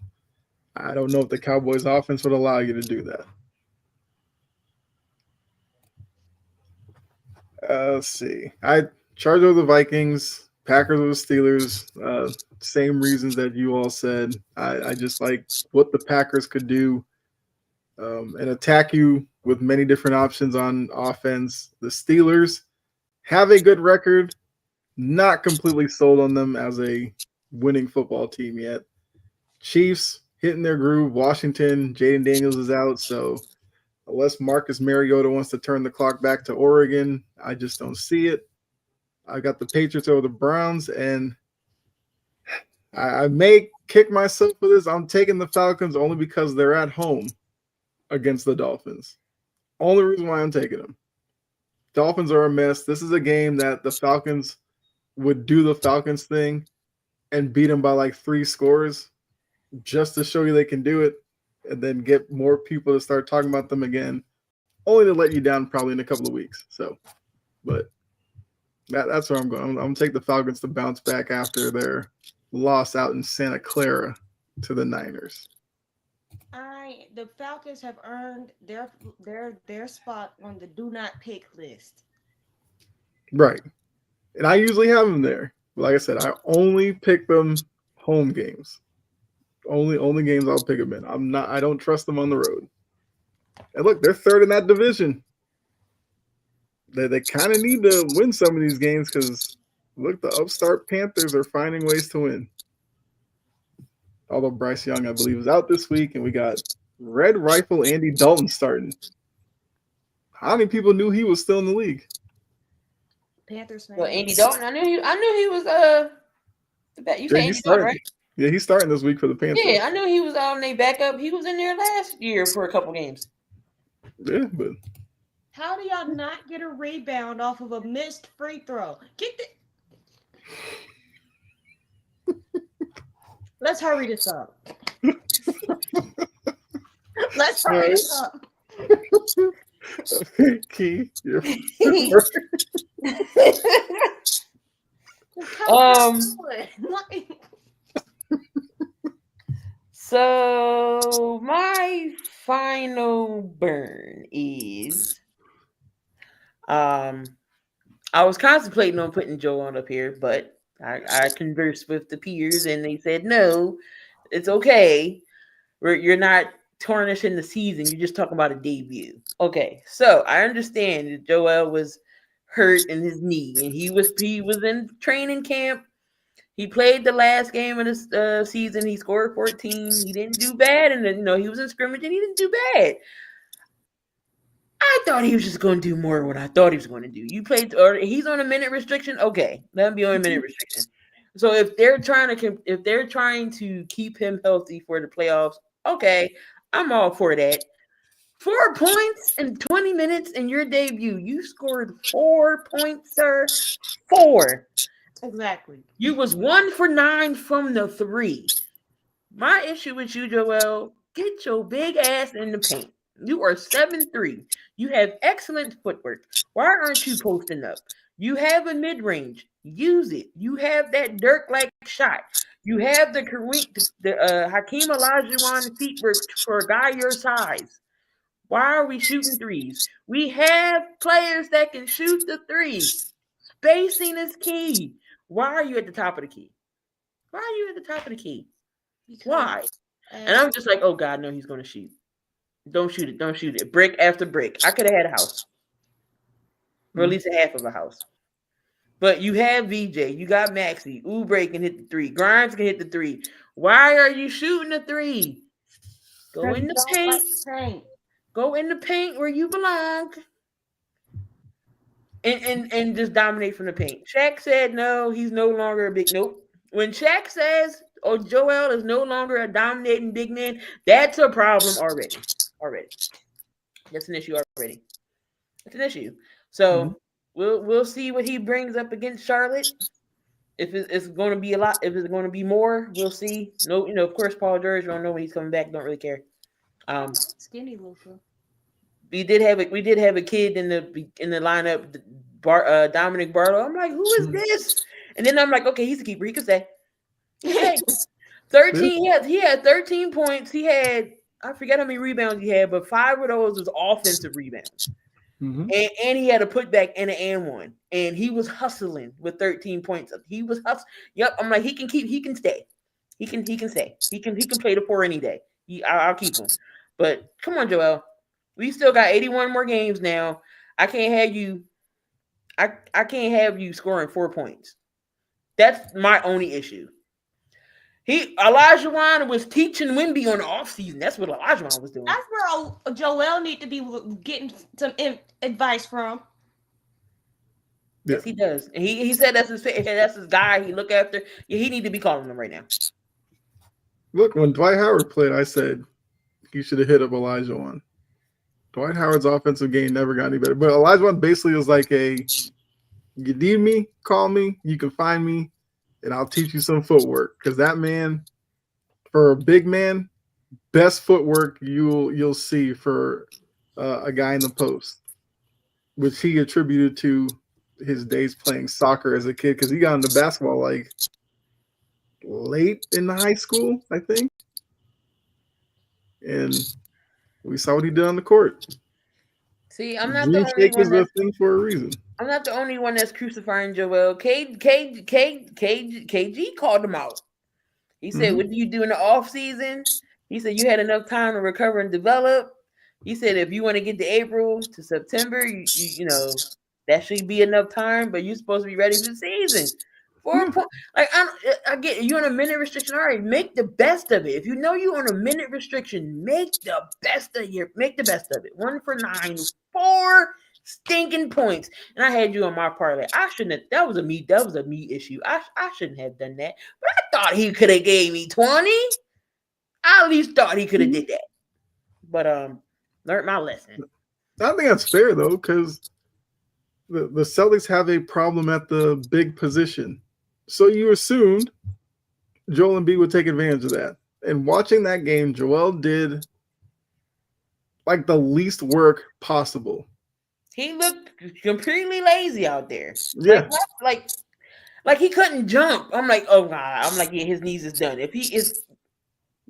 I don't know if the Cowboys offense would allow you to do that. Let's see. I charge over the Vikings, Packers over the Steelers. Same reasons that you all said. I just like what the Packers could do and attack you with many different options on offense. The Steelers have a good record. Not completely sold on them as a winning football team yet. Chiefs hitting their groove. Washington, Jaden Daniels is out, so unless Marcus Mariota wants to turn the clock back to Oregon, I just don't see it. I got the Patriots over the Browns, and I may kick myself for this. I'm taking the Falcons only because they're at home against the Dolphins. Only reason why I'm taking them. Dolphins are a mess. This is a game that the Falcons would do the Falcons thing and beat them by like 3 scores just to show you they can do it, and then get more people to start talking about them again, only to let you down probably in a couple of weeks. So, but that's where I'm going. I'm going to take the Falcons to bounce back after their loss out in Santa Clara to the Niners. The Falcons have earned their spot on the do not pick list. Right. And I usually have them there. Like I said, I only pick them home games. Only games I'll pick them in. I don't trust them on the road. And look, they're third in that division. They kind of need to win some of these games because look, the upstart Panthers are finding ways to win. Although Bryce Young, I believe, is out this week, and we got Red Rifle Andy Dalton starting. How many people knew he was still in the league? Panthers. Well, Andy Dalton, I knew he was you say Andy Dalton, right? Yeah, he's starting this week for the Panthers. Yeah, I knew he was on their backup. He was in there last year for a couple games. Yeah, but how do y'all not get a rebound off of a missed free throw? Let's hurry this up. Let's hurry this up. Key. So my final burn is I was contemplating on putting Joe on up here, but I conversed with the peers and they said no, it's okay. You're not tarnishing the season. You're just talking about a debut. Okay, so I understand that Joel was hurt in his knee, and he was in training camp. He played the last game of this season. He scored 14. He didn't do bad, and he was in scrimmage and he didn't do bad. I thought he was just going to do more than what I thought he was going to do. You played, or he's on a minute restriction. Okay, let him be on a minute restriction. So if they're trying to keep him healthy for the playoffs, okay, I'm all for that. 4 points in 20 minutes in your debut. You scored 4 points, sir. 4. Exactly. You was 1 for 9 from the 3. My issue with you, Joel, get your big ass in the paint. You are 7'3". You have excellent footwork. Why aren't you posting up? You have a mid-range. Use it. You have that Dirk-like shot. You have the Hakeem Olajuwon feet work for a guy your size. Why are we shooting threes? We have players that can shoot the three. Spacing is key. Why are you at the top of the key? Why are you at the top of the key? Why? And I'm just like, oh God, no, he's going to shoot. Don't shoot it. Don't shoot it. Brick after brick. I could have had a house. Or at least a half of a house. But you have VJ. You got Maxey. Oubre can hit the 3. Grimes can hit the 3. Why are you shooting the 3? Go in the paint. Go in the paint where you belong. And just dominate from the paint. Shaq said no, he's no longer a big nope. When Shaq says, oh, Joel is no longer a dominating big man, that's a problem already. That's an issue already. It's an issue. So we'll see what he brings up against Charlotte. If it's going to be a lot, if it's going to be more, we'll see. No, of course, Paul George, don't know when he's coming back. Don't really care. Skinny Luka. We did have a kid in the lineup, Dominic Barlow. I'm like, who is this? And then I'm like, okay, he's a keeper. He could say. 13. He had 13 points. He had, I forget how many rebounds he had, but 5 of those was offensive rebounds. And he had a putback and an and one. And he was hustling with 13 points. He was hustling. Yep. I'm like, he can stay. He can stay. He can play the 4 any day. I'll keep him. But come on, Joel. We still got 81 more games now. I can't have you scoring 4 points. That's my only issue. Olajuwon was teaching Wemby on the offseason. That's what Olajuwon was doing. That's where Joel need to be getting some advice from. Yes, he does. And he said that's his guy. He look after. Yeah, he need to be calling him right now. Look, when Dwight Howard played, I said he should have hit up Olajuwon. Dwight Howard's offensive game never got any better. But Olajuwon basically was like you need me, call me, you can find me, and I'll teach you some footwork. Because that man, for a big man, best footwork you'll see for a guy in the post, which he attributed to his days playing soccer as a kid, because he got into basketball like late in high school, I think. And we saw what he did on the court. See, I'm not the only one that's thing for a reason. I'm not the only one that's crucifying Joel. KG called him out. He said, what do you do in the off season? He said, you had enough time to recover and develop. He said, if you want to get to April to September, you know, that should be enough time, but you're supposed to be ready for the season. 4 points. Like, I get it. You're on a minute restriction. All right, make the best of it. If you know you're on a minute restriction, make the best of it. 1 for 9, 4 stinking points. And I had you on my parlay. I shouldn't have. That was a me issue. I shouldn't have done that. But I thought he could have gave me 20. I at least thought he could have did that. But learned my lesson. I think that's fair though, because the Celtics have a problem at the big position. So you assumed Joel Embiid would take advantage of that. And watching that game, Joel did like the least work possible. He looked completely lazy out there. Yeah. Like he couldn't jump. I'm like, oh God. I'm like, yeah, his knees is done. If he is,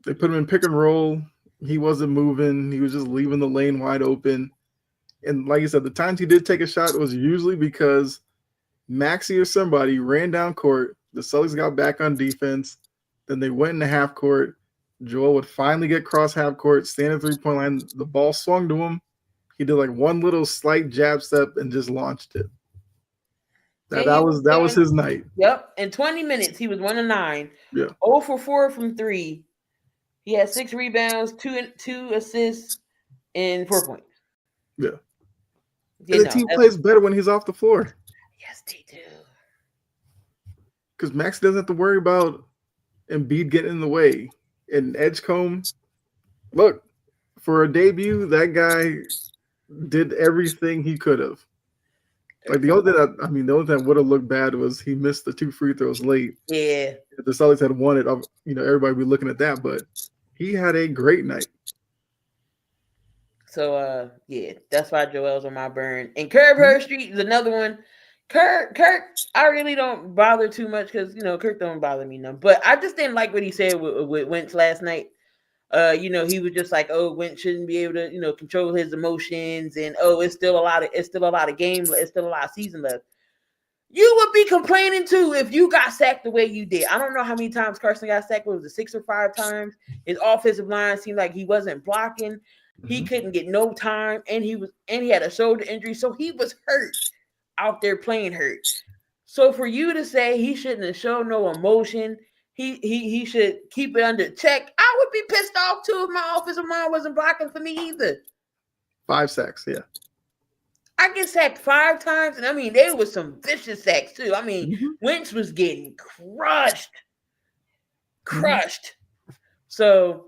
they put him in pick and roll. He wasn't moving. He was just leaving the lane wide open. And like you said, the times he did take a shot was usually because Maxey or somebody ran down court. The Celtics got back on defense. Then they went into half court. Joel would finally get cross half court, stand at 3-point line. The ball swung to him. He did like one little slight jab step and just launched it. That was his night. Yep. In 20 minutes, he was 1 of 9. Yeah. 0 for 4 from 3. He had 6 rebounds, 2 assists, and 4 points. Yeah. Yeah, and the team plays better when he's off the floor. Yes, they do. Because Max doesn't have to worry about Embiid getting in the way. And Edgecombe, look, for a debut, that guy did everything he could have. Like the only thing the only thing that would have looked bad was he missed the 2 free throws late. Yeah. If the Celtics had won it, everybody would be looking at that. But he had a great night. So yeah, that's why Joel's on my burn. And Curb Her Street is another one. Kirk, I really don't bother too much because Kirk don't bother me none. But I just didn't like what he said with Wentz last night. He was just like, oh, Wentz shouldn't be able to, control his emotions, and it's still a lot of games, it's still a lot of season left. You would be complaining too if you got sacked the way you did. I don't know how many times Carson got sacked. Was it 6 or 5 times? His offensive line seemed like he wasn't blocking. He couldn't get no time, and he had a shoulder injury, so he was hurt out there playing hurt. So for you to say he shouldn't have shown no emotion, he should keep it under check. I would be pissed off too if my offensive line wasn't blocking for me either. 5 sacks, yeah. I get sacked 5 times, and there was some vicious sacks too. Wentz was getting crushed. So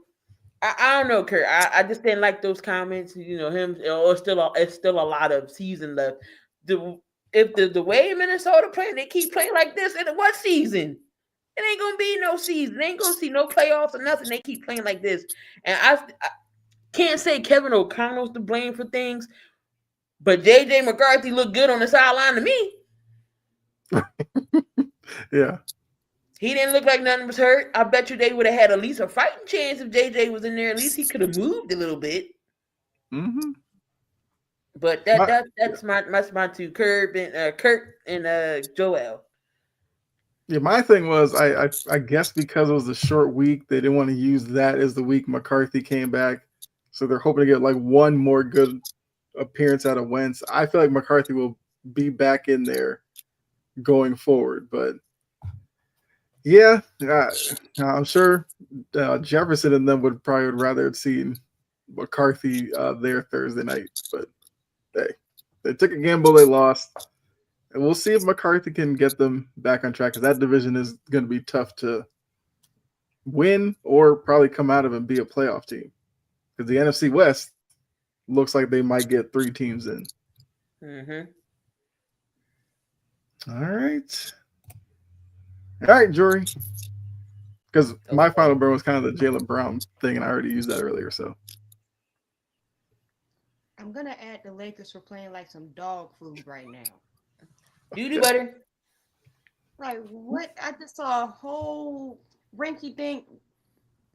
I don't know, Kurt. I just didn't like those comments. Him. It's still a lot of season left. If the way Minnesota playing, they keep playing like this, in what season? It ain't gonna be no season. They ain't gonna see no playoffs or nothing. They keep playing like this, and I can't say Kevin O'Connell's to blame for things, but JJ McCarthy looked good on the sideline to me. Yeah. He didn't look like nothing was hurt. I bet you they would have had at least a fighting chance if JJ was in there. At least he could have moved a little bit. Mm-hmm. But that's my 2, Kurt and Joel. Yeah, my thing was I guess because it was a short week, they didn't want to use that as the week McCarthy came back. So they're hoping to get like one more good appearance out of Wentz. I feel like McCarthy will be back in there going forward, but yeah, I'm sure Jefferson and them would rather have seen McCarthy there Thursday night. But they took a gamble, they lost, and we'll see if McCarthy can get them back on track because that division is going to be tough to win or probably come out of and be a playoff team because the NFC West looks like they might get 3 teams in. Mm-hmm. All right, Jory. Because my final burn was kind of the Jaylen Brown thing, and I already used that earlier. So I'm gonna add the Lakers for playing like some dog food right now. Do better. Like what? I just saw a whole rinky-dink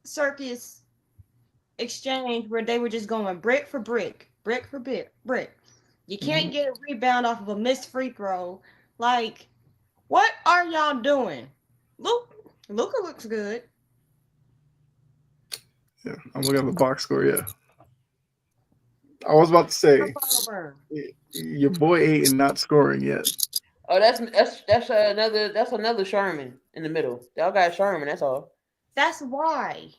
circus exchange where they were just going brick for brick. You can't get a rebound off of a missed free throw. Like, what are y'all doing? Luka looks good. Yeah, I'm looking at the box score. Yeah, I was about to say your boy ate and not scoring yet. Oh, that's another Sherman in the middle. Y'all got Sherman. That's all. That's why.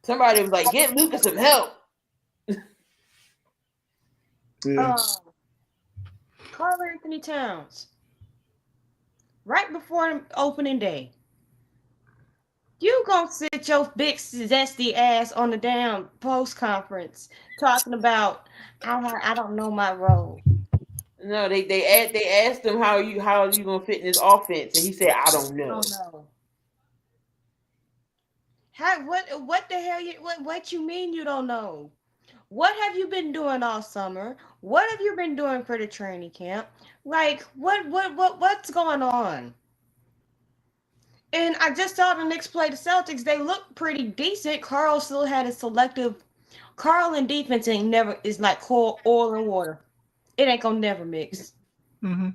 Somebody was like, "Get Luka some help." Yeah. Karl Anthony Towns. Right before opening day. You gonna sit your big zesty ass on the damn post conference talking about I don't know my role. No, they asked him how you gonna fit in this offense, and he said, "I don't know." What the hell what you mean you don't know? What have you been doing all summer? What have you been doing for the training camp? Like what's going on? And I just saw the Knicks play the Celtics. They look pretty decent. Carl still had a selective. Carl and defense is like oil and water. It ain't gonna never mix. Mm-hmm.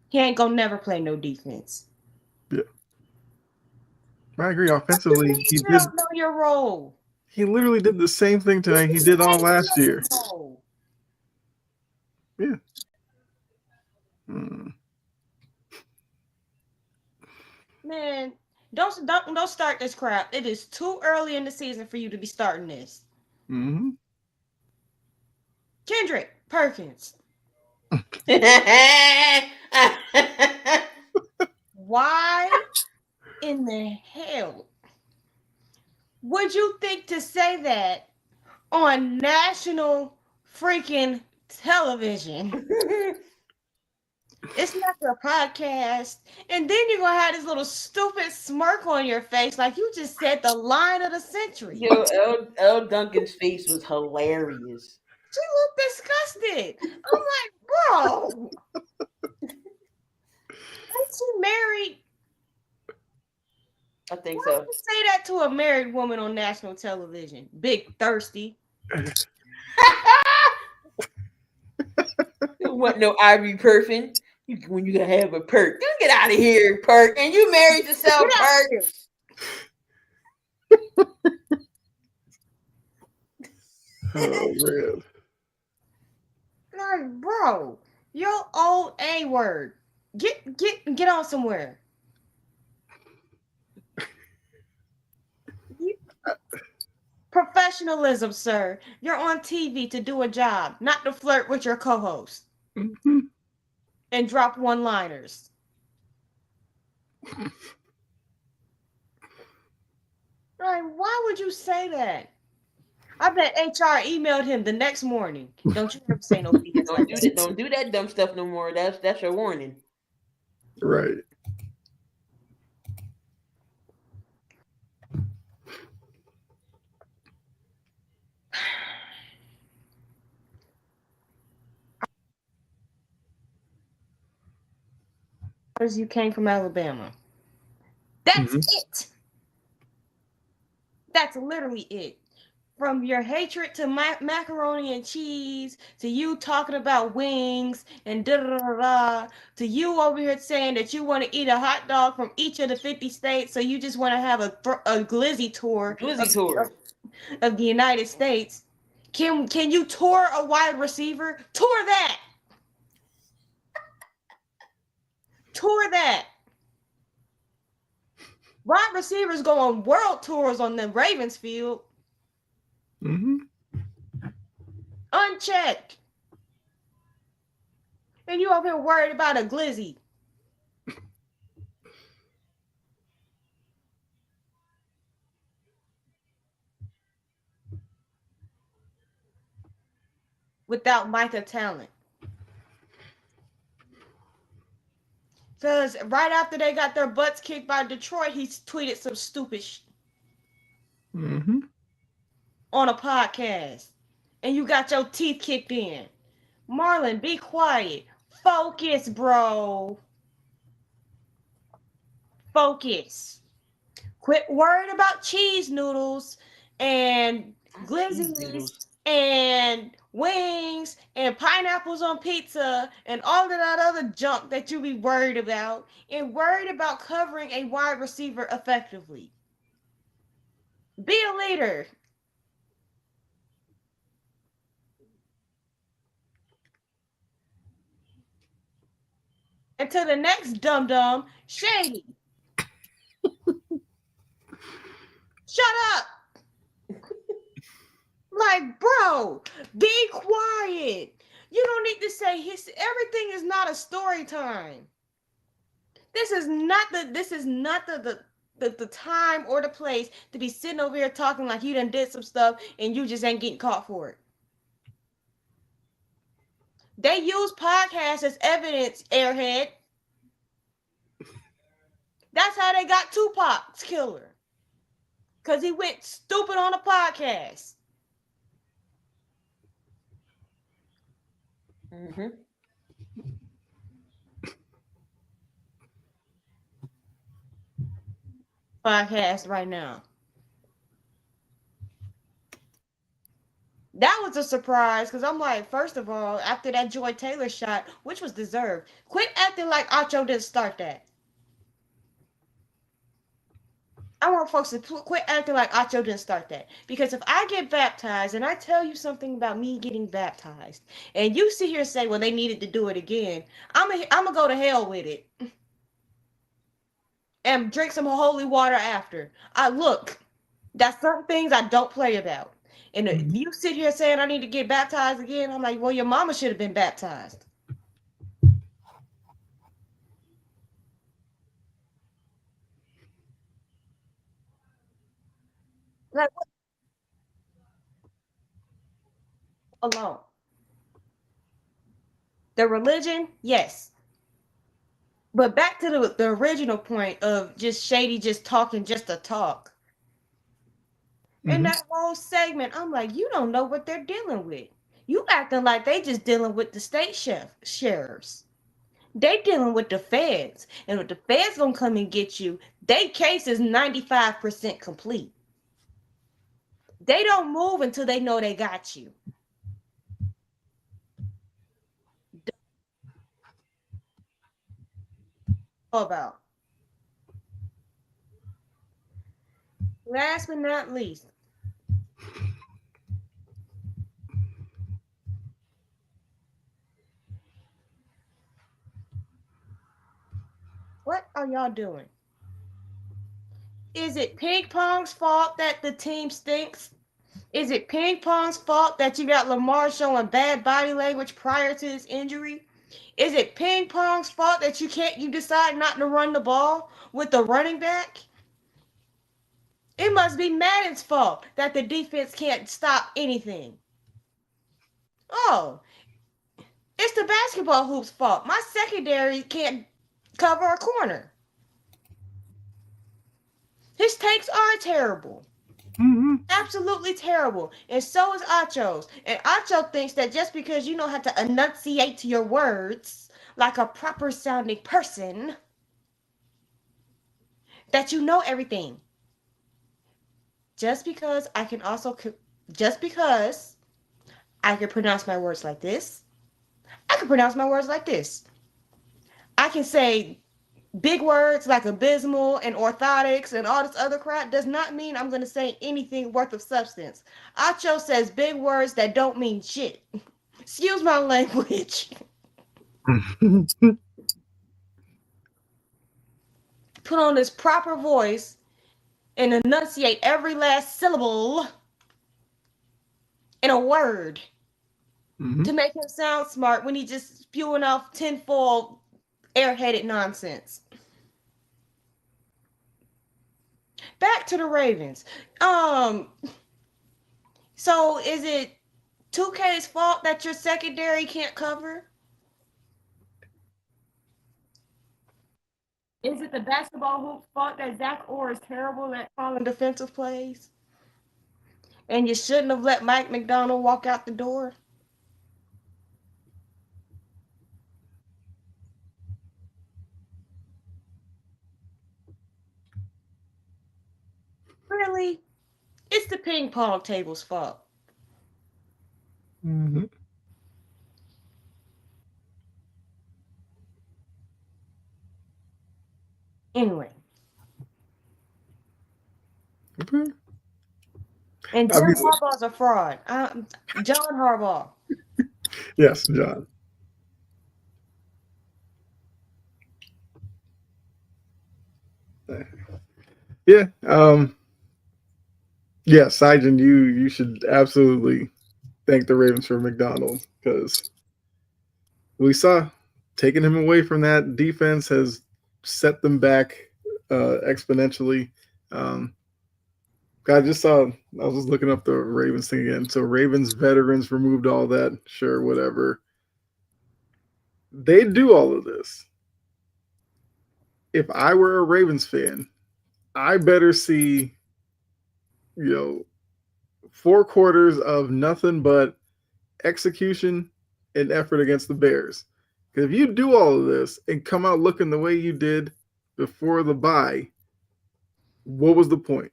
He ain't gonna never play no defense. Yeah, I agree. Offensively, he did don't know your role. He literally did the same thing tonight he did all last year. Yeah. Man, don't start this crap. It is too early in the season for you to be starting this. Mm-hmm. Kendrick Perkins, why in the hell would you think to say that on national freaking television? It's not your podcast. And then you're gonna have this little stupid smirk on your face like you just said the line of the century. Yo, L Duncan's face was hilarious. She looked disgusted. I'm like, bro, ain't she married? I think Why would so. you say that to a married woman on national television? Big thirsty. You want no ibuprofen? When you gonna have a perk? You get out of here, perk. And you married to sell Get out of here. perk? Oh man. Like, bro, your old A word. Get on somewhere. You- Professionalism, sir. You're on TV to do a job, not to flirt with your co-host Mm-hmm. and drop one-liners. Like, why would you say that? I bet HR emailed him the next morning. Don't you ever say no BS Don't like do that. that. Don't do that dumb stuff no more. That's your warning. Right. Because you came from Alabama. That's Mm-hmm. it. That's literally it. From your hatred to macaroni and cheese, to you talking about wings and da da da da, to you over here saying that you want to eat a hot dog from each of the 50 states, so you just want to have a glizzy tour Glizzy tour. of the United States. Can you tour a wide receiver? Tour that. Tour that. Wide receivers go on world tours on the Ravens field. Mm-hmm. Unchecked. And you over here worried about a glizzy. Without Micah talent. Because right after they got their butts kicked by Detroit, he tweeted some stupid Mm-hmm. on a podcast. And you got your teeth kicked in. Marlon, be quiet. Focus, bro. Focus. Quit worrying about cheese noodles and glizzies and wings and pineapples on pizza and all of that other junk that you be worried about and worried about covering a wide receiver effectively. Be a leader. And to the next dum dum, Shady, shut up. Like, bro, be quiet. You don't need to say everything is not a story time. This is not the time or the place to be sitting over here talking like you done did some stuff and you just ain't getting caught for it. They use podcasts as evidence, airhead. That's how they got Tupac's killer. Because he went stupid on a podcast. Mm-hmm. Podcast right now. That was a surprise because I'm like, first of all, after that Joy Taylor shot, which was deserved, quit acting like Acho didn't start that. I want folks to quit acting like Acho didn't start that. Because if I get baptized and I tell you something about me getting baptized, and you sit here and say, well, they needed to do it again, I'm going to go to hell with it. and drink some holy water after. I look, that's certain things I don't play about. And if you sit here saying I need to get baptized again, I'm like, well, your mama should have been baptized. Like alone. The religion, yes. But back to the original point of just Shady just talking just to talk. In Mm-hmm. that whole segment, I'm like, you don't know what they're dealing with. You acting like they just dealing with the state sheriffs. They dealing with the feds. And if the feds gonna come and get you, their case is 95% complete. They don't move until they know they got you. How about last but not least, what are y'all doing? Is it ping pong's fault that the team stinks? Is it ping pong's fault that you got Lamar showing bad body language prior to his injury? Is it ping pong's fault that you decide not to run the ball with the running back? It must be Madden's fault that the defense can't stop anything. Oh, it's the basketball hoop's fault. My secondary can't cover a corner. His takes are terrible. Mm-hmm. Absolutely terrible. And so is Acho's. And Acho thinks that just because you know how to enunciate your words like a proper sounding person, that you know everything. Just because I can also, just because I can pronounce my words like this, I can pronounce my words like this. I can say big words like abysmal and orthotics and all this other crap does not mean I'm going to say anything worth of substance. Acho says big words that don't mean shit. Excuse my language. Put on this proper voice and enunciate every last syllable in a word Mm-hmm. to make him sound smart when he just spewing off tinfoil airheaded nonsense. Back to the Ravens. So is it 2K's fault that your secondary can't cover? Is it the basketball hoop's fault that Zach Orr is terrible at calling defensive plays? And you shouldn't have let Mike McDonald walk out the door? Really? It's the ping pong table's fault. Mm-hmm. Anyway. Okay. And I Jim mean, Harbaugh's a fraud. John Harbaugh. yes, John. Yeah. Yeah, Sijin, you should absolutely thank the Ravens for McDonald because we saw taking him away from that defense has set them back exponentially. Um, I just saw. I was just looking up the Ravens thing again. So Ravens veterans removed all that. Sure, whatever. They do all of this. If I were a Ravens fan, I better see, 4 quarters of nothing but execution and effort against the Bears. Because if you do all of this and come out looking the way you did before the bye, what was the point?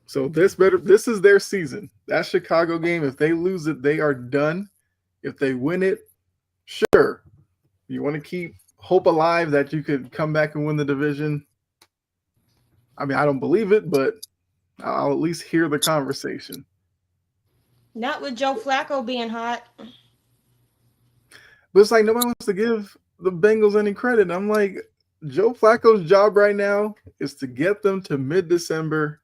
So this is their season. That Chicago game, if they lose it, they are done. If they win it, sure. You want to keep hope alive that you could come back and win the division. I mean, I don't believe it, but I'll at least hear the conversation. Not with Joe Flacco being hot. But it's like nobody wants to give the Bengals any credit. I'm like, Joe Flacco's job right now is to get them to mid-December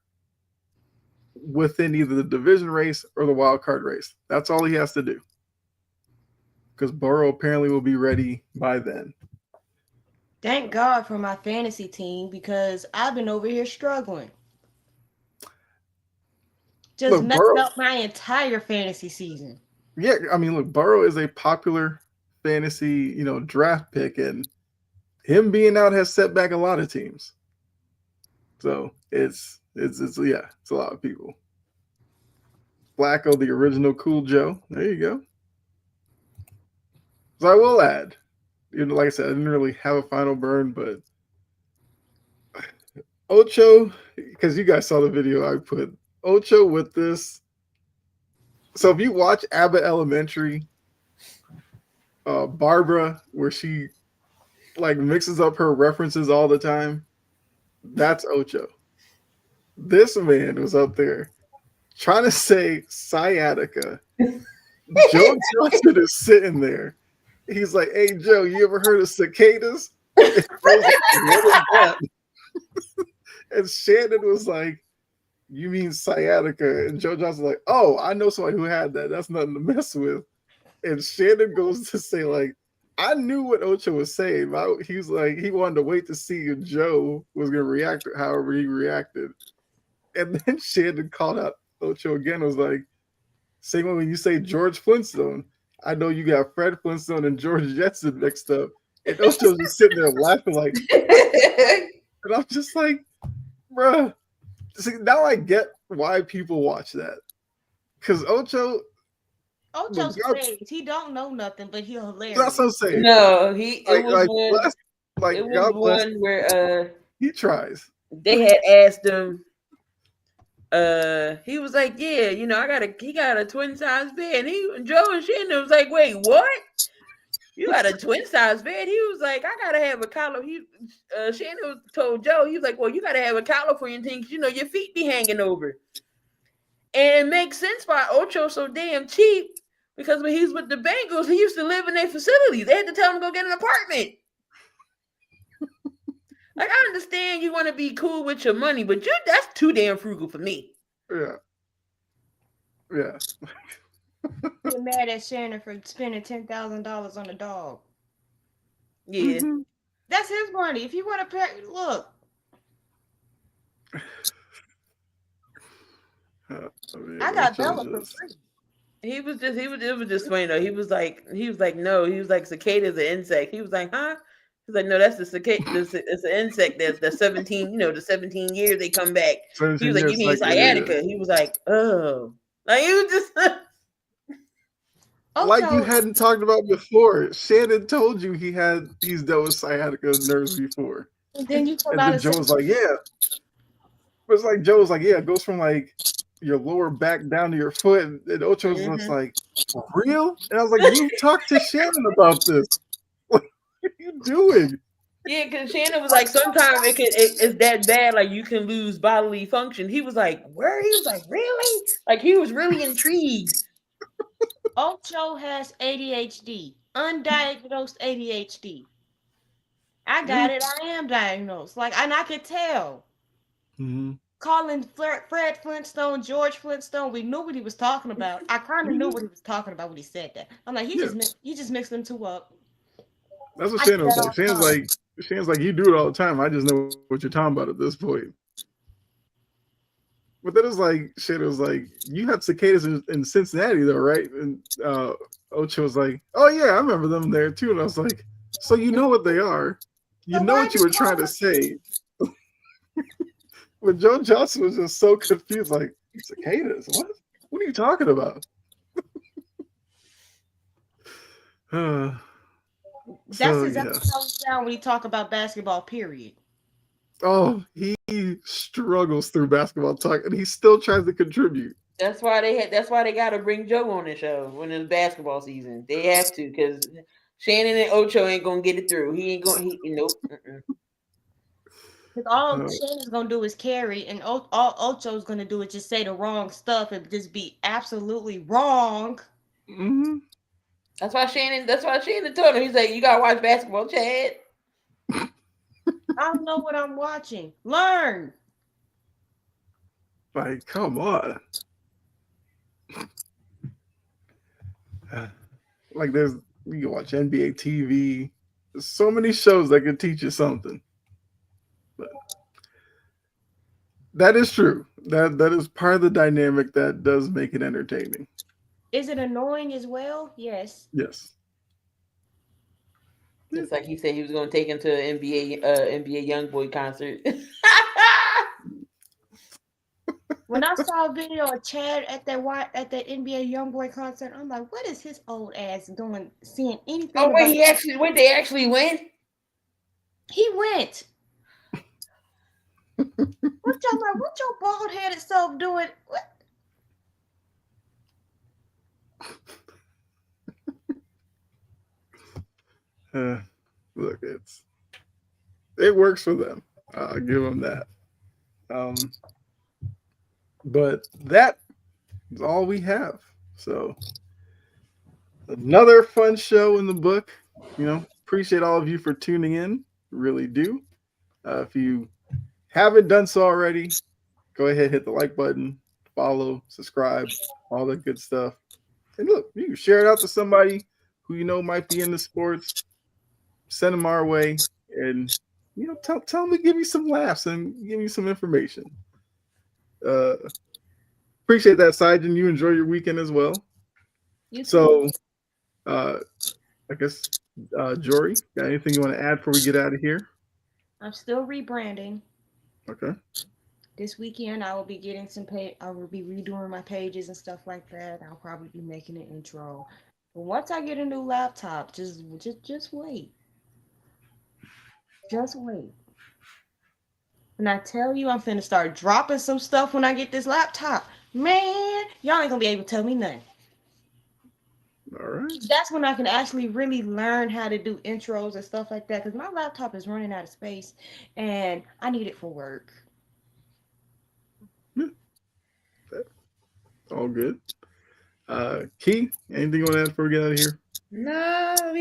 within either the division race or the wild card race. That's all he has to do. Because Burrow apparently will be ready by then. Thank God for my fantasy team because I've been over here struggling. Just Look, messed Burrow. up my entire fantasy season. Yeah, I mean, look, Burrow is a popular fantasy, draft pick, and him being out has set back a lot of teams. So it's a lot of people. Flacco, the original Cool Joe. There you go. So I will add, like I said, I didn't really have a final burn, but Ocho, because you guys saw the video I put, Ocho with this. So if you watch Abbott Elementary, Barbara, where she like mixes up her references all the time, that's Ocho. This man was up there trying to say sciatica. Joe Johnson is sitting there. He's like, "Hey Joe, you ever heard of cicadas?" And Joe's like, "What is that?" And Shannon was like, "You mean sciatica?" And Joe Johnson's like, "Oh, I know somebody who had that. That's nothing to mess with." And Shannon goes to say, like, I knew what Ocho was saying. But he was like, he wanted to wait to see if Joe was going to react however he reacted. And then Shannon called out Ocho again, was like, same when you say George Flintstone. I know you got Fred Flintstone and George Jetson mixed up. And Ocho's just sitting there laughing like, and I'm just like, bruh. See, now I get why people watch that. Because Ocho's stage. He don't know nothing, but he's hilarious. That's what I'm saying. No, it was one. It was God bless, one where he tries. They had asked him. He was like, "Yeah, he got a twin size bed." And Joe and Shannon was like, "Wait, what? You got a twin size bed?" He was like, "I gotta have a collar." Shannon told Joe, he was like, "Well, you gotta have a collar for your things. Your feet be hanging over." And it makes sense why Ocho's so damn cheap, because when he was with the Bengals, he used to live in their facilities. They had to tell him to go get an apartment. Like, I understand you want to be cool with your money, but that's too damn frugal for me. Yeah. You're mad at Shannon for spending $10,000 on a dog. Yeah. Mm-hmm. That's his money. If you want to pay, look. I got Bella for free. It was just funny though. He was like, no, he was like, cicada's an insect. He was like, huh? He's like, no, that's the cicada. It's an insect. The 17, the 17 years they come back. He was like, you mean sciatica? Yeah. He was like, oh, like you just like you hadn't talked about before. Shannon told you he's dealt with sciatica nerves before. And then you told and then Joe was like, yeah. It's like Joe was like, yeah, it goes from like your lower back down to your foot, and Ocho was just like, real? And I was like, you talked to Shannon about this. What are you doing? Yeah, because Shannon was like, sometimes it's that bad, like you can lose bodily function. He was like, where? He was like, really? Like he was really intrigued. Ocho has ADHD, undiagnosed ADHD. I got it. I am diagnosed. And I could tell. Mm-hmm. Calling Fred Flintstone, George Flintstone, we knew what he was talking about. I kind of knew what he was talking about when he said that. I'm like, he just mixed them two up. That's what Shannon was like. Shannon's like, you do it all the time. I just know what you're talking about at this point. But then it was like, Shannon was like, you have cicadas in Cincinnati though, right? And Ocho was like, oh yeah, I remember them there too. And I was like, so you know what they are. You know what you were trying to say. But Joe Johnson was just so confused, like, cicadas? What are you talking about? That's exactly how it sounds when you talk about basketball, period. Oh, he struggles through basketball talk, and he still tries to contribute. That's why they got to bring Joe on the show when it's basketball season. They have to, because Shannon and Ocho ain't gonna get it through. He ain't gonna. Nope. Because all Shannon's gonna do is carry, and all Ocho's gonna do is just say the wrong stuff and just be absolutely wrong. Mm-hmm. That's why Shannon told him, he's like, you gotta watch basketball, Chad. I know what I'm watching. Learn. Like, come on. Like, you can watch NBA TV. There's so many shows that can teach you something. But that is true. That is part of the dynamic that does make it entertaining. Is it annoying as well? Yes. Yes. Just like he said, he was going to take him to an NBA YoungBoy concert. When I saw a video of Chad at that NBA YoungBoy concert, I'm like, what is his old ass doing? Seeing anything? Oh wait, he actually went. They actually went. He went. What your bald headed self doing? What? Look, it works for them. I'll give them that. But that is all we have. So another fun show in the book. Appreciate all of you for tuning in. Really do. If you haven't done so already, go ahead, hit the like button, follow, subscribe, all that good stuff. And look, you can share it out to somebody who you know might be into sports. Send them our way, and tell them to give you some laughs and give you some information. Appreciate that, Sajan. You enjoy your weekend as well. So, I guess, Jory, got anything you want to add before we get out of here? I'm still rebranding. Okay. This weekend, I will be getting I will be redoing my pages and stuff like that. I'll probably be making an intro. But once I get a new laptop, just wait. Just wait. When I tell you I'm finna start dropping some stuff when I get this laptop, man, y'all ain't gonna be able to tell me nothing. All right. That's when I can actually really learn how to do intros and stuff like that, because my laptop is running out of space and I need it for work. Yeah. All good. Key, anything you want to add before we get out of here? No, I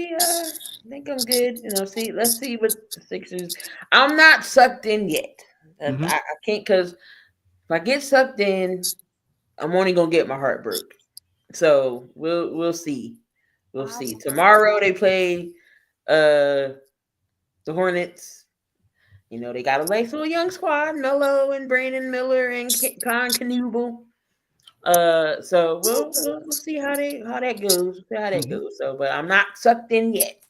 think I'm good. Let's see what the Sixers. I'm not sucked in yet. I can't, because if I get sucked in, I'm only gonna get my heart broke. So we'll see. We'll see. Tomorrow they play the Hornets. They got a nice little young squad, Melo and Brandon Miller and Con Knuble. So we'll see how that goes. See how that goes. So, but I'm not sucked in yet.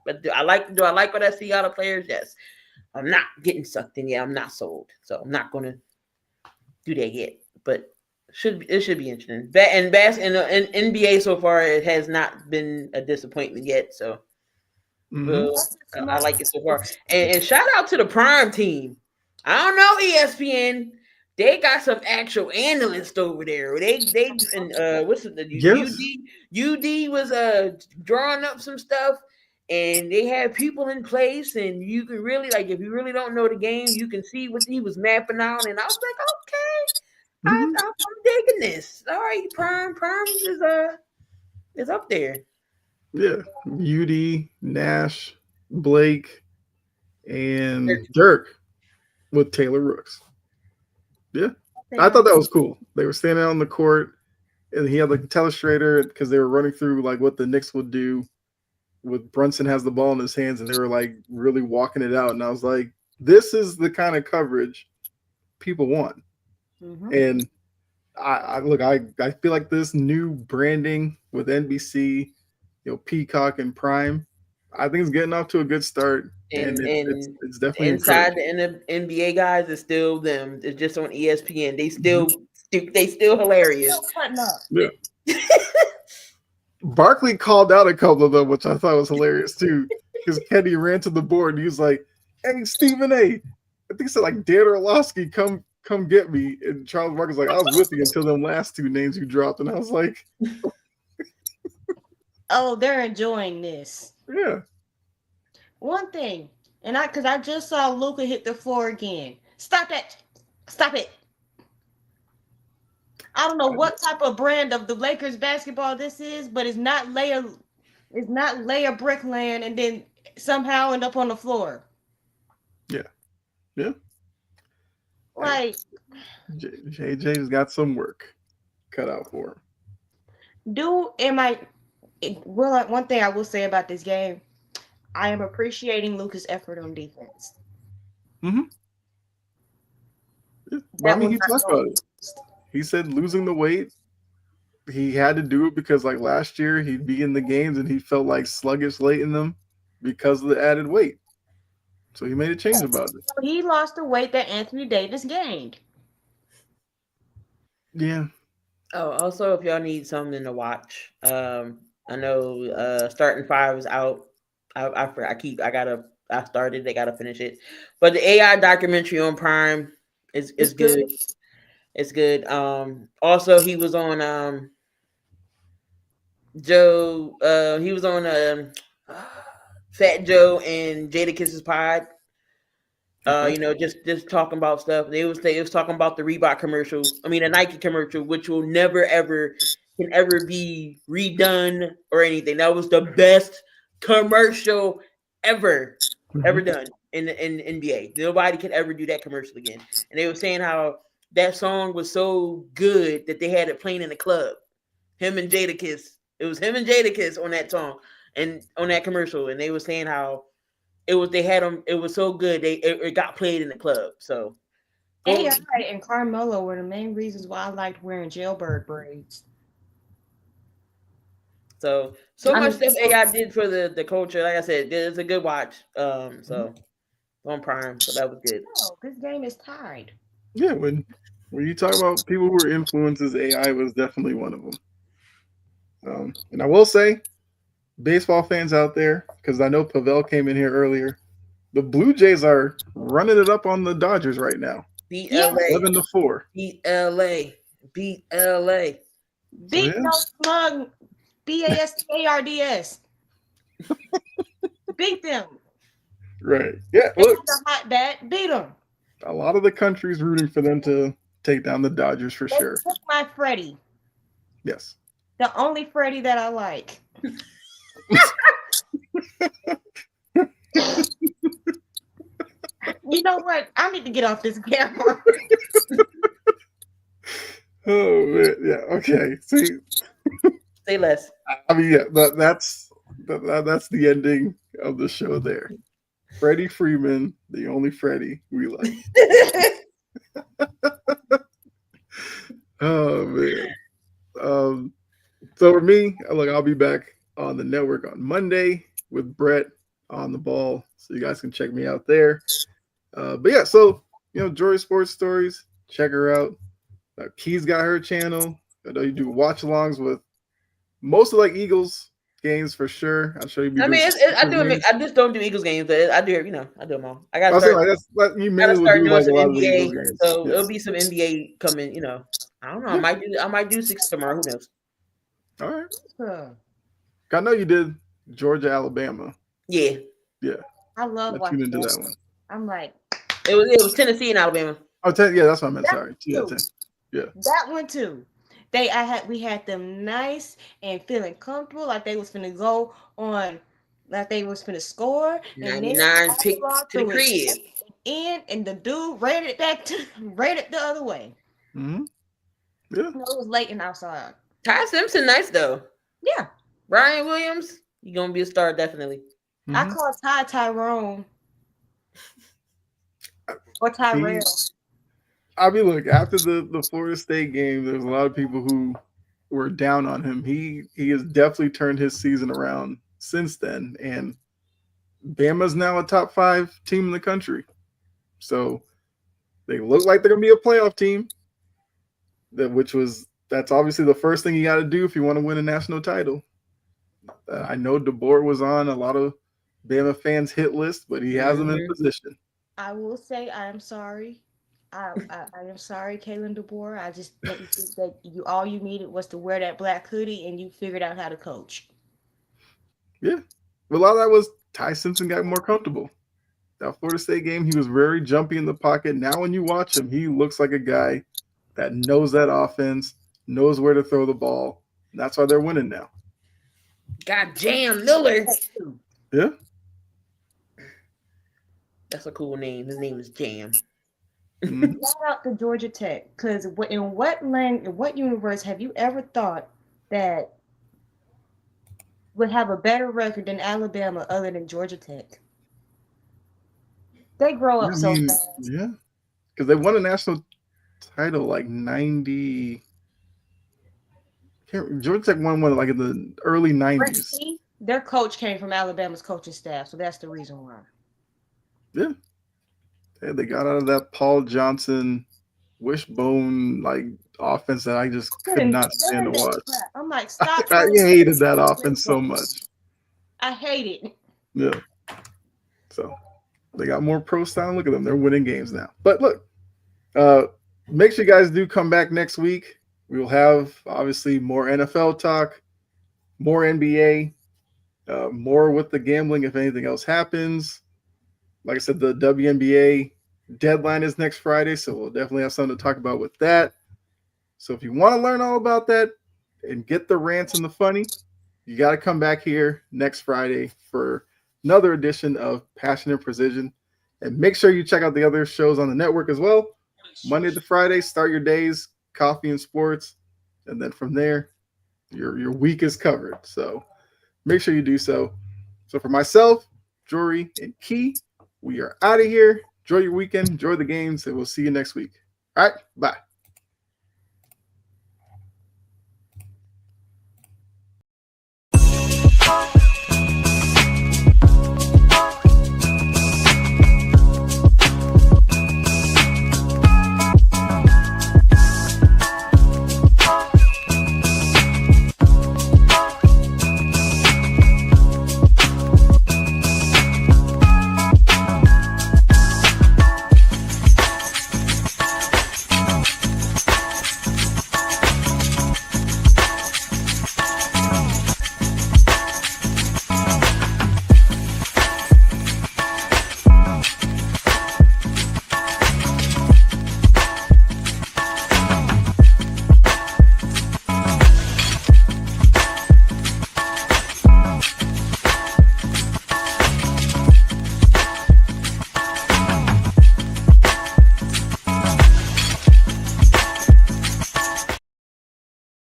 But do I like what I see out of players? Yes. I'm not getting sucked in yet. I'm not sold. So I'm not gonna do that yet. But it should be interesting. And NBA so far, it has not been a disappointment yet. So I like it so far. And shout out to the Prime team. I don't know ESPN. They got some actual analysts over there. They and what's it? UD was drawing up some stuff, and they had people in place, and you can really, like, if you really don't know the game, you can see what he was mapping out. And I was like, okay, I'm digging this. All right, Prime is up there. Yeah, UD, Nash, Blake, and Dirk with Taylor Rooks. Yeah, I thought that was cool. They were standing out on the court, and he had like a telestrator because they were running through like what the Knicks would do with Brunson has the ball in his hands, and they were like really walking it out. And I was like, this is the kind of coverage people want. And I feel like this new branding with NBC, Peacock and Prime, I think it's getting off to a good start. And it's definitely inside the NBA guys. It's still them. It's just on ESPN. They still hilarious. Yeah. Barkley called out a couple of them, which I thought was hilarious too, because Kenny ran to the board and he was like, "Hey, Stephen A. I think he said like Dan Orlovsky, come get me." And Charles Barkley's like, "I was with you until them last two names you dropped," and I was like, "Oh, they're enjoying this." Yeah. One thing, because I just saw Luka hit the floor again. Stop it! I don't know what type of brand of the Lakers basketball this is, but it's not lay a brick land and then somehow end up on the floor. Yeah, yeah. Hey, Like, JJ's got some work cut out for him. do am I? Well, like, one thing I will say about this game, I am appreciating Lucas' effort on defense. Hmm. Yeah. But I That mean, was he not talked going about to it. be used. He said losing the weight, he had to do it because like last year he'd be in the games and he felt like sluggish late in them because of the added weight. So he made a change about it. He lost the weight that Anthony Davis gained. Yeah. Oh, also, if y'all need something to watch, I know starting five is out. I started. They gotta finish it, but the AI documentary on Prime is It's good. good. It's good. Also he was on Joe. He was on Fat Joe and Jada Kiss's pod. Okay. Just talking about stuff. They was talking about the Reebok commercial. I mean, a Nike commercial, which will never ever can ever be redone or anything. That was the best commercial ever Hmm. done in NBA. Nobody can ever do that commercial again. And they were saying how that song was so good that they had it playing in the club. Him and Jadakiss. It was him and Jadakiss on that song and on that commercial, and they were saying how they had them. It was so good it got played in the club. So go. AI and Carmelo were the main reasons why I liked wearing jailbird braids. So I much mean, stuff AI did for the culture. Like I said, it's a good watch. Hmm. So on Prime, so that was good. oh, this game is tied. Yeah. When you talk about people who were influences, AI was definitely one of them. And I will say, baseball fans out there, because I know Pavel came in here earlier. The Blue Jays are running it up on the Dodgers right now, Beat Yeah, LA, 11-4. beat LA, beat LA. So beat yeah, no smug BASTARDS. Beat them. right. Yeah, They look, got the hot bat. Beat them. a lot of the country's rooting for them to take down the Dodgers for They sure. took my Freddie. Yes. The only Freddie that I like. You know what? I need to get off this camera. Oh man, yeah. Okay. See, Say less. I mean, yeah, that's the ending of the show there. Freddie Freeman, the only Freddie we like. Oh man. Um, so for me, look, I'll be back on the network on Monday with Brett on the ball, so you guys can check me out there. But yeah, so Joy Sports Stories, check her out. Key's got her channel. I know you do watch alongs with most of like Eagles games for sure. I'm sure you'll be I doing mean, some games. I just don't do Eagles games, but I do. I do them all. I gotta I'll say start. like you Gotta mainly will start do doing like a some lot of the NBA. Eagles games. So Yeah. it'll be some NBA coming. I don't know. Yeah. I might do six tomorrow. Who knows? All right. Huh. I know you did Georgia, Alabama. Yeah, Yeah. I love I tuned watching into that. that one. I'm like, it was Tennessee and Alabama. Oh, 10, yeah, that's what I meant. that Sorry. Yeah, too. 10. Yeah. That one too. We had them nice and feeling comfortable, like they was finna go on, like they was finna score, and then 99 all pick to the through it crib. in, and the dude ran it back to ran it the other way. Mm-hmm. Yeah. No, it was late and outside. Ty Simpson, nice though. Yeah, Brian Williams, you gonna be a star definitely. I Mm-hmm. call Tyrone or He, Tyrell. I mean, look, after the Florida State game, there's a lot of people who were down on him. He has definitely turned his season around since then, and Bama's now a top 5 team in the country. So they look like they're gonna be a playoff team. That's obviously the first thing you got to do if you want to win a national title. I know DeBoer was on a lot of Bama fans' hit list, but he has them in Mhm. position. I will say I am sorry. I am sorry, Kaylin DeBoer. I just didn't think that you all you needed was to wear that black hoodie and you figured out how to coach. Yeah, but a lot of that was Ty Simpson got more comfortable. That Florida State game, he was very jumpy in the pocket. Now, when you watch him, he looks like a guy that knows that offense, knows where to throw the ball. And that's why they're winning now. God damn Miller. Yeah. That's a cool name. His name is Jam. Mhm. Shout out to Georgia Tech, because in what universe have you ever thought that would have a better record than Alabama other than Georgia Tech? They grow Yeah, up I so mean, fast. yeah, because they won a national title like 90. Georgia Tech won one like in the early Brent 90s. Key, their coach came from Alabama's coaching staff, so that's the reason why. Yeah. They got out of that Paul Johnson wishbone like offense that I just could Couldn't not stand to stand that watch. crap. I'm like, stop I playing. hated that offense so much. I hate it. Yeah. So they got more pro style. Look at them. They're winning games now. But look, uh, make sure you guys do come back next week. We will have obviously more NFL talk, more NBA, more with the gambling if anything else happens. Like I said, the WNBA deadline is next Friday, so we'll definitely have something to talk about with that. So if you want to learn all about that and get the rants and the funny, you got to come back here next Friday for another edition of Passion and Precision. And make sure you check out the other shows on the network as well. Monday to Friday, start your days, coffee and sports. And then from there, your week is covered. So make sure you do so. So for myself, Jory, and Key, we are out of here. Enjoy your weekend, enjoy the games, and we'll see you next week. All right, bye.